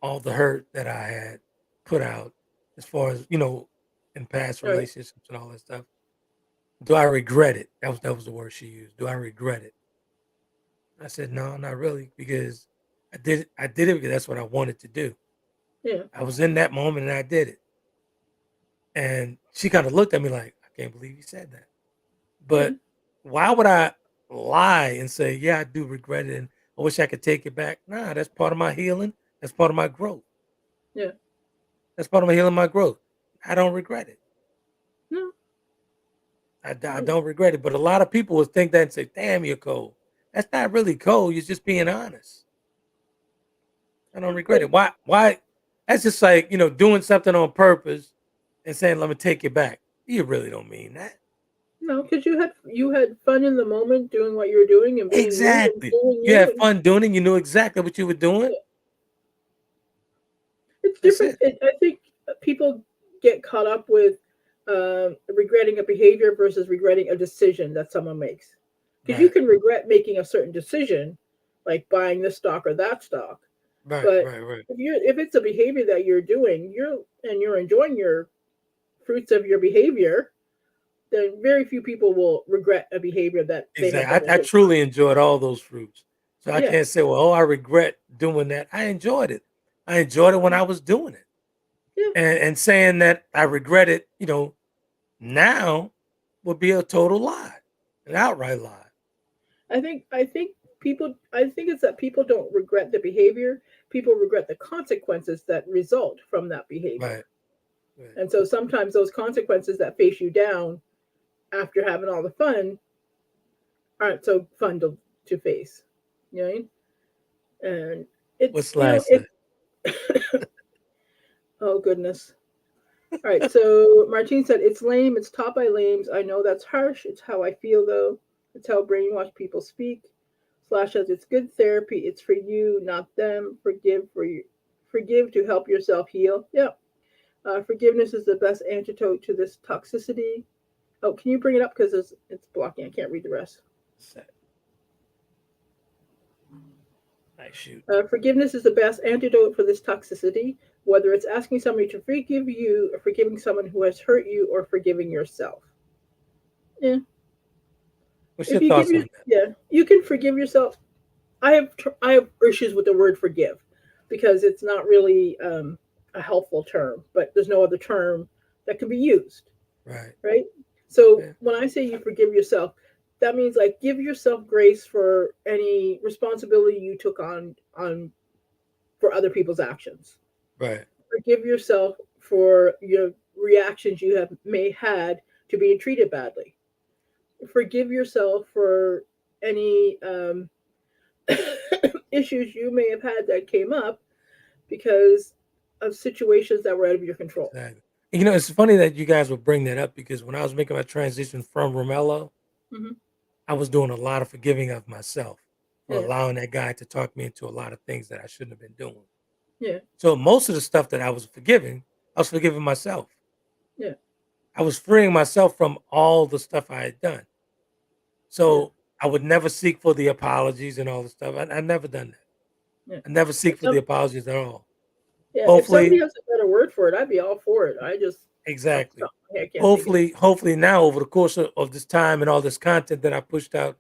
all the hurt that I had put out as far as, in past Right. relationships and all that stuff? Do I regret it? That was the word she used. Do I regret it? I said, no, not really, because I did it because that's what I wanted to do. Yeah. I was in that moment and I did it. And she kind of looked at me like, I can't believe you said that. Yeah. But why would I lie and say, yeah, I do regret it and I wish I could take it back? Nah, that's part of my healing. That's part of my growth. Yeah. That's part of my healing, my growth. I don't regret it. No. I don't regret it. But a lot of people would think that and say, damn, you're cold. That's not really cold. You're just being honest. I don't regret But it. Why? That's just like, doing something on purpose and saying, let me take it back. You really don't mean that. no, because you had fun in the moment doing what you were doing and being you and Exactly. doing You you, had and fun doing it. You knew exactly what you were doing. it's That's different. it. I think people get caught up with regretting a behavior versus regretting a decision that someone makes. Because you Right. can regret making a certain decision, like buying this stock or that stock, Right. but Right. Right. if it's a behavior that you're doing, you're enjoying your fruits of your behavior, then very few people will regret a behavior that they have done Exactly. in I the past. truly enjoyed all those fruits. So I Yeah, can't say, well, oh, I regret doing that. I enjoyed it. I enjoyed it when I was doing it. yeah. And saying that I regret it, now would be a total lie, an outright lie. I think it's that people don't regret the behavior. People regret the consequences that result from that behavior. Right. Right. And so sometimes those consequences that face you down after having all the fun aren't so fun to face. You know what I mean? And it's What's last say? it oh goodness. All right, so Martine said it's lame, it's taught by lames. I know that's harsh. It's how I feel though. It's how brainwashed people speak. Slash says it's good therapy. It's for you, not them. Forgive to help yourself heal. Yeah. Forgiveness is the best antidote to this toxicity. Oh, can you bring it up because it's blocking? I can't read the rest. Set. Nice shoot. Forgiveness is the best antidote for this toxicity. Whether it's asking somebody to forgive you, or forgiving someone who has hurt you, or forgiving yourself. Yeah. What's If your you give thoughts you on that? yeah, you can forgive yourself. I have issues with the word forgive because it's not really a helpful term, but there's no other term that can be used, Right. right? So Yeah. when I say you forgive yourself, that means like give yourself grace for any responsibility you took on for other people's actions. Right. Forgive yourself for your reactions you have may had to being treated badly. Forgive yourself for any issues you may have had that came up because of situations that were out of your control. Exactly. You know, it's funny that you guys would bring that up because when I was making my transition from Romello, Hmm. I was doing a lot of forgiving of myself for Yeah, allowing that guy to talk me into a lot of things that I shouldn't have been doing. yeah, So most of the stuff that I was forgiving myself. yeah, I was freeing myself from all the stuff I had done. yeah, So I would never seek for the apologies and all the stuff. I never done that. yeah. I never seek If for the some, apologies at all. yeah, if somebody Hopefully, has a better word for it, I'd be all for it. I just, oh, exactly. stop. I can't take it. Hopefully now over the course of this time and all this content that I pushed out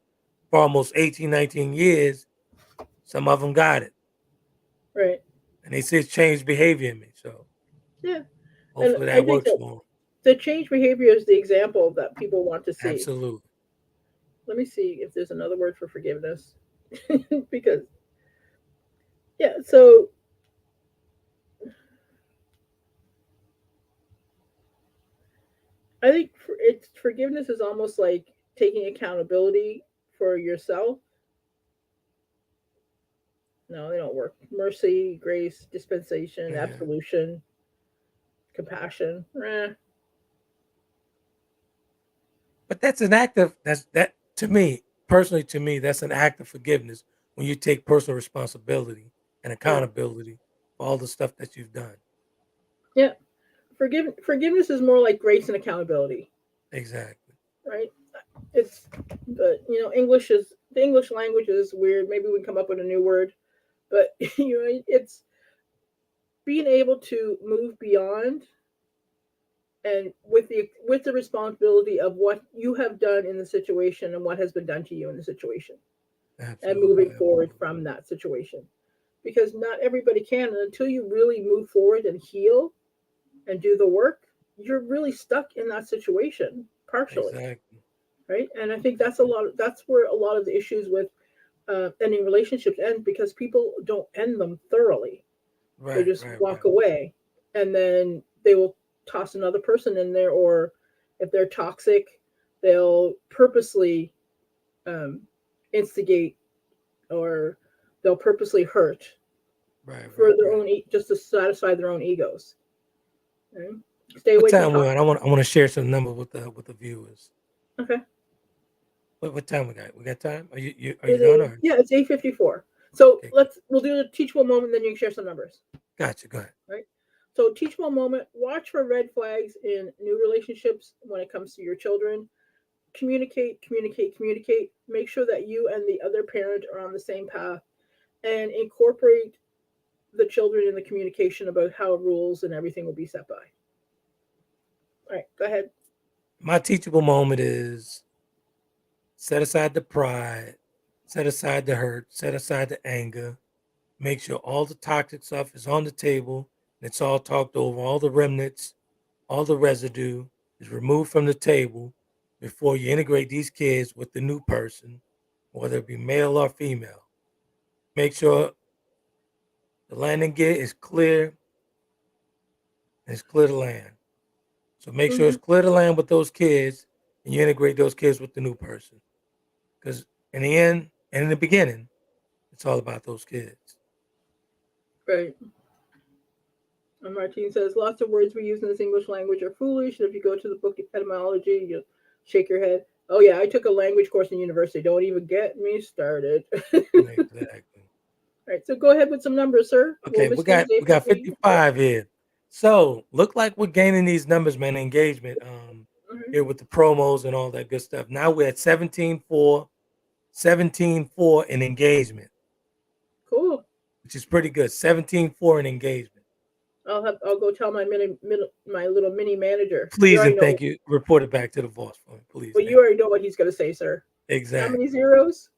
for almost 18, 19 years, some of them got it. Right. And they see it's changed behavior in me. So Yeah. And hopefully I that think works that for them. the change behavior is the example that people want to see. Absolutely. Let me see if there's another word for forgiveness. Because, yeah, so I think forgiveness is almost like taking accountability for yourself. No, they don't work. Mercy, grace, dispensation, Yeah. absolution, compassion. But that's an act of that to me, personally to me, that's an act of forgiveness when you take personal responsibility and Yeah, accountability for all the stuff that you've done. yeah. Forgiveness is more like grace and accountability, Exactly. right? It's, but English is the English language is weird. Maybe we can come up with a new word, but it's being able to move beyond and with the responsibility of what you have done in the situation and what has been done to you in the situation, and Absolutely. moving forward from that situation, because not everybody can, and until you really move forward and heal and do the work, you're really stuck in that situation partially, Exactly. right? And I think that's where a lot of the issues with ending relationships end, because people don't end them thoroughly. They Right, just right, walk right. away, and then they will toss another person in there, or if they're toxic, they'll purposely um, instigate, or they'll purposely hurt Right, for right, their right. own just to satisfy their own egos. Right? Stay What away from time we toxic. on? I want to share some numbers with the viewers. Okay. What time we got? We got time? Are you It done is, or yeah, it's 8:54. So okay, we'll do a teachable moment, then you can share some numbers. gotcha, go ahead. Right. So teachable moment, watch for red flags in new relationships when it comes to your children. Communicate, communicate, communicate. Make sure that you and the other parent are on the same path, and incorporate the children in the communication about how rules and everything will be set by. All right, go ahead. My teachable moment is set aside the pride, set aside the hurt, set aside the anger. Make sure all the toxic stuff is on the table and it's all talked over. All the remnants, all the residue is removed from the table before you integrate these kids with the new person, whether it be male or female. Make sure the landing gear is clear and it's clear to land. So make sure Mm-hmm. it's clear to land with those kids and you integrate those kids with the new person. Because in the end and in the beginning, it's all about those kids. Right. And Martine says lots of words we use in this English language are foolish, and if you go to the book etymology, you shake your head. Oh yeah, I took a language course in university. Don't even get me started. Exactly. Right. So go ahead with some numbers, sir. Okay, What was things we got 8:54? 55 here. So look like we're gaining these numbers, man, engagement Mm-hmm. here with the promos and all that good stuff. Now we're at 17.4, 17.4 in engagement, Cool. which is pretty good. 17.4 in engagement. I'll go tell my little mini manager. You Please already and know. thank you. Report it back to the boss for me, please. Well, you Thank already know what he's going to say, sir. you. How many Exactly. zeros?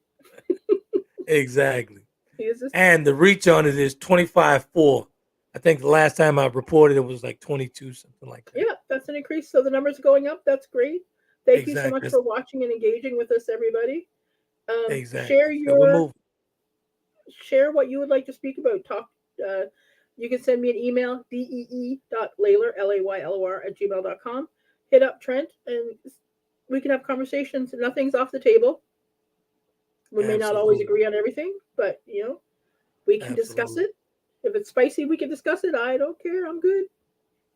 Exactly. Is this? And the reach on it is 25.4. I think the last time I reported it was like 22, something like that. Yeah, that's an increase. So the numbers are going up. That's great. Thank you so much Exactly. for watching and engaging with us, everybody. Share Exactly. So we're your moving. share what you would like to speak about. Talk. You can send me an email, dee.laylor, Laylor, @gmail.com. Hit up Trent, and we can have conversations. Nothing's off the table. We may not always Absolutely. agree on everything, but we can discuss Absolutely. it. If it's spicy, we can discuss it. I don't care. I'm good.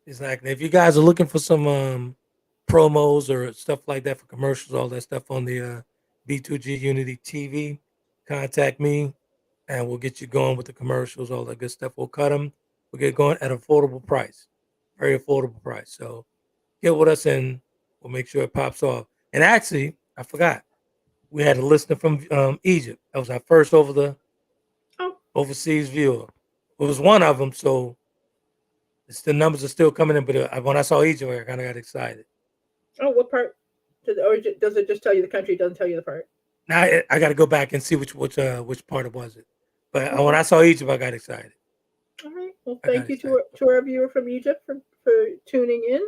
Exactly. If you guys are looking for some promos or stuff like that for commercials, all that stuff on the B2G Unity TV, contact me and we'll get you going with the commercials, all that good stuff. We'll cut them. We'll get going at an affordable price, very affordable price. So get with us and we'll make sure it pops off. And actually, I forgot, we had a listener from Egypt. That was our first Oh, overseas viewer. It was one of them, so the numbers are still coming in. But when I saw Egypt, I kind of got excited. oh, what part? Or does it just tell you the country? It doesn't tell you the part. Now I got to go back and see which part it was. But when Okay. I saw Egypt, I got excited. All right. Well, I got thank you excited. to our viewer from Egypt for tuning in.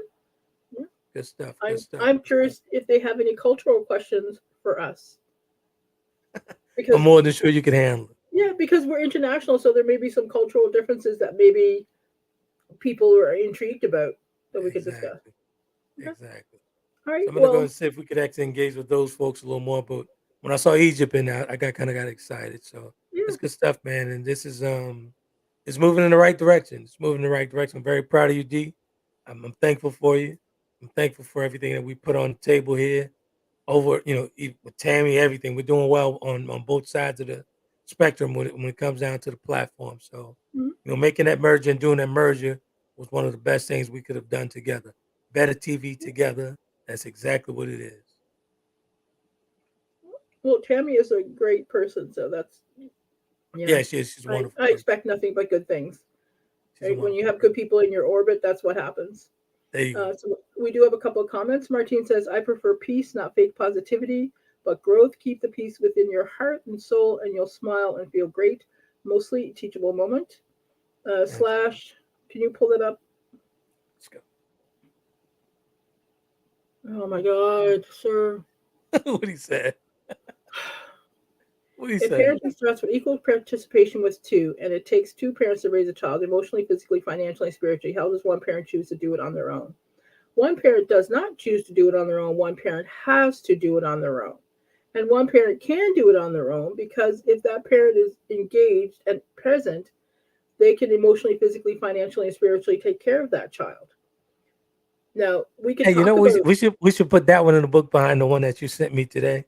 Yeah. Good stuff. I'm Good stuff. I'm curious if they have any cultural questions for us. Because I'm more than sure you can handle it. yeah, because we're international, so there may be some cultural differences that maybe people are intrigued about that we could discuss. Exactly. Okay. Exactly. All right. So I'm gonna go Well, and see if we could actually engage with those folks a little more. But when I saw Egypt, and I kind of got excited. So yeah. it's good stuff, man. And this is it's moving in the right direction. It's moving in the right direction. I'm very proud of you, D. I'm thankful for you. I'm thankful for everything that we put on the table here. Over, with Tammy, everything we're doing well on both sides of the spectrum when it comes down to the platform. So, Mhm. making that merger and doing that merger was one of the best things we could have done together. Better TV together. That's exactly what it is. Well, Tammy is a great person, so that's Yeah, she's a I wonderful I person. expect nothing but good things. She's a Right? When you wonderful have person. good people in your orbit, that's what happens. There you go. So we do have a couple of comments. Martine says, "I prefer peace, not fake positivity, but growth. Keep the peace within your heart and soul, and you'll smile and feel great. Mostly teachable moment." Absolutely. Slash, can you pull it up? Let's go. Oh my God, sir. What he said. What he If said. parenting starts with equal participation with two, and it takes two parents to raise a child emotionally, physically, financially, spiritually, how does one parent choose to do it on their own? One parent does not choose to do it on their own. One parent has to do it on their own. And one parent can do it on their own because if that parent is engaged and present, they can emotionally, physically, financially, and spiritually take care of that child. Now, we can Hey, talk about we should put that one in the book behind the one that you sent me today.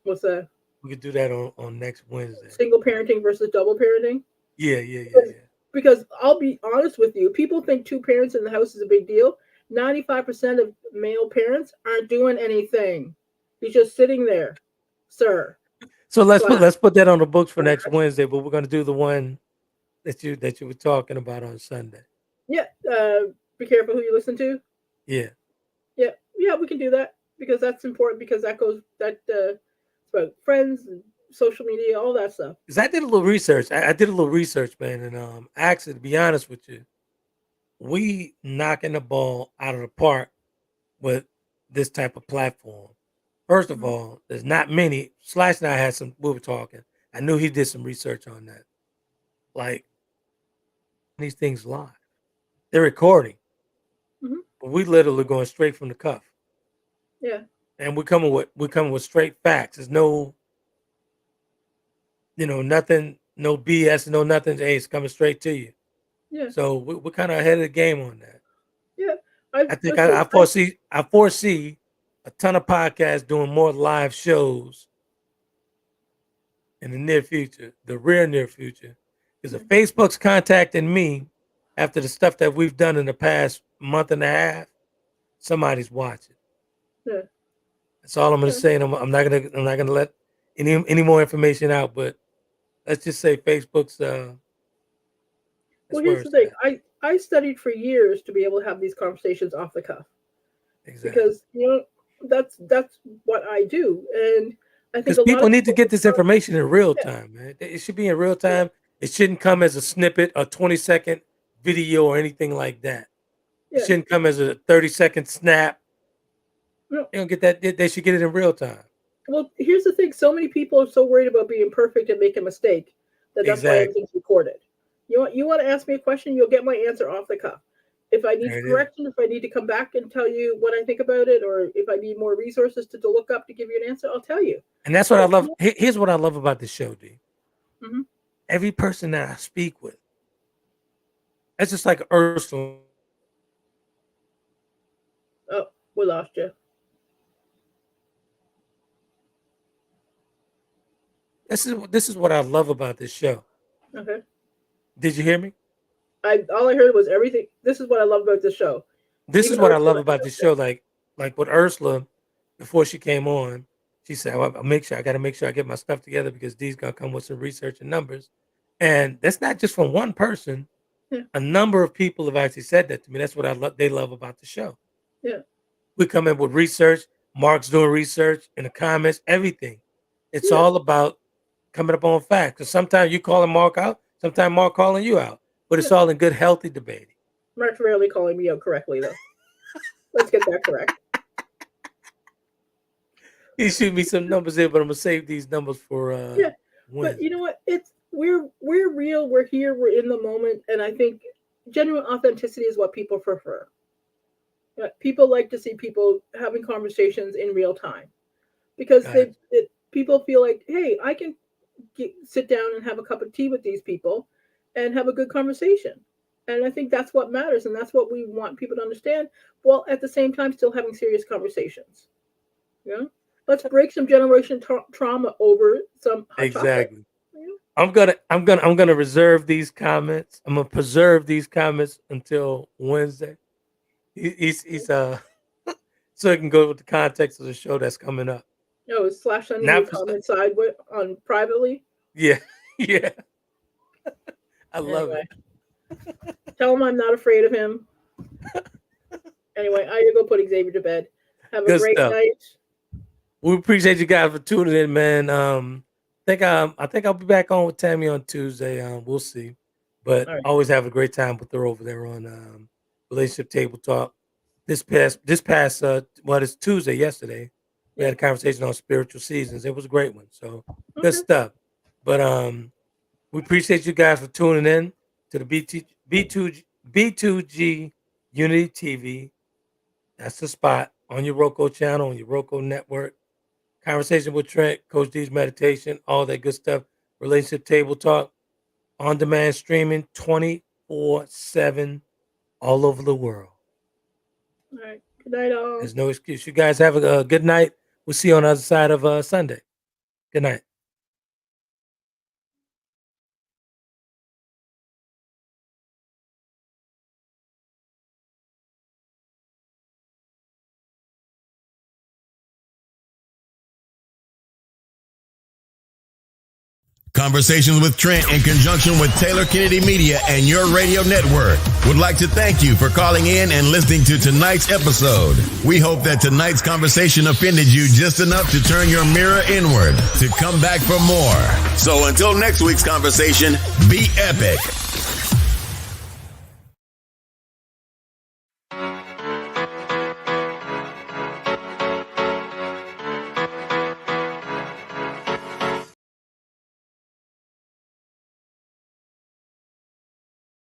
what's that? We could do that on next Wednesday. Single parenting versus double parenting. Yeah. Because I'll be honest with you, people think two parents in the house is a big deal. 95% of male parents aren't doing anything. He's just sitting there, sir. So Slash. let's put that on the books for next Wednesday. But we're gonna do the one that you were talking about on Sunday. Yeah. Be careful who you listen to. Yeah. Yeah, we can do that because that's important because it's about friends and social media, all that stuff. Because I did a little research. I did a little research, man, and actually, to be honest with you, we knocking the ball out of the park with this type of platform. First of Mhm. all, there's not many. Slash and I had some. We were talking. I knew he did some research on that. Like these things live, they're recording, Mhm. but we literally going straight from the cuff, Yeah. and we're coming with straight facts. There's no, nothing, no BS, no nothing. Hey, it's coming straight to you. Yeah. So we're kind of ahead of the game on that. Yeah. I I think listen. I foresee a ton of podcasts doing more live shows in the near future, the real near future. Because if Facebook's contacting me after the stuff that we've done in the past month and a half, somebody's watching. Yeah. That's all I'm going Yeah. to say. And I'm not gonna let any more information out. But let's just say Facebook's Well, that's where here's the it's thing. at. I studied for years to be able to have these conversations off the cuff Exactly. because that's what I do, and I think Because a lot people of need to people. get this information in real Yeah. time, man. It should be in real time. It shouldn't come as a snippet, a 20-second video or anything like that. It Yeah. shouldn't come as a 30-second snap. No. They don't get that. They should get it in real time. Well, here's the thing. So many people are so worried about being perfect and make a mistake that that's why Exactly. everything's recorded. You want to ask me a question, you'll get my answer off the cuff. If I need correction, if I need to come back and tell you what I think about it, or if I need more resources to look up to give you an answer, I'll tell you. And that's what I love. Here's what I love about this show, D. Mm-hmm. Every person that I speak with, it's just like Ursula. Oh, we lost you. This is what I love about this show. Okay. Did you hear me? All I heard was everything. This is what I love about this show. This is what I love about this show. Like with Ursula, before she came on, she said, I got to make sure I get my stuff together because Dee's going to come with some research and numbers. And that's not just from one person. Yeah. A number of people have actually said that to me. That's what they love about the show. Yeah. We come in with research. Mark's doing research in the comments, everything. It's all about coming up on facts. Because sometimes you calling Mark out, sometimes Mark calling you out. But it's all in good, healthy debating. Mark's rarely calling me out correctly, though. Let's get that correct. He shoot me some numbers there, but I'm gonna save these numbers for But you know what? We're real. We're here. We're in the moment, and I think genuine authenticity is what people prefer. People like to see people having conversations in real time because people feel like, hey, I can sit down and have a cup of tea with these people and have a good conversation. And I think that's what matters, and that's what we want people to understand, while at the same time still having serious conversations. Yeah, let's break some generation trauma over some hot chocolate. Yeah. I'm gonna reserve these comments. I'm gonna preserve these comments until Wednesday. He's so it can go with the context of the show that's coming up. No, slash on your comment side on privately. Yeah, yeah. I love it. Tell him I'm not afraid of him. Anyway, I gotta go put Xavier to bed. Have a great night. We appreciate you guys for tuning in, man. I think I'll be back on with Tammy on Tuesday. We'll see, but always have a great time with her over there on Relationship Table Talk. This past it's Tuesday. Yesterday, we had a conversation on spiritual seasons. It was a great one. So good stuff. But we appreciate you guys for tuning in to the B2G Unity TV. That's the spot on your Roku channel, on your Roku network. Conversation with Trent, Coach D's meditation, all that good stuff. Relationship Table Talk, on demand streaming 24/7 all over the world. All right. Good night, all. There's no excuse. You guys have a good night. We'll see you on the other side of Sunday. Good night. Conversations with Trent in conjunction with Taylor Kennedy Media and your radio network would like to thank you for calling in and listening to tonight's episode. We hope that tonight's conversation offended you just enough to turn your mirror inward to come back for more. So until next week's conversation, be epic.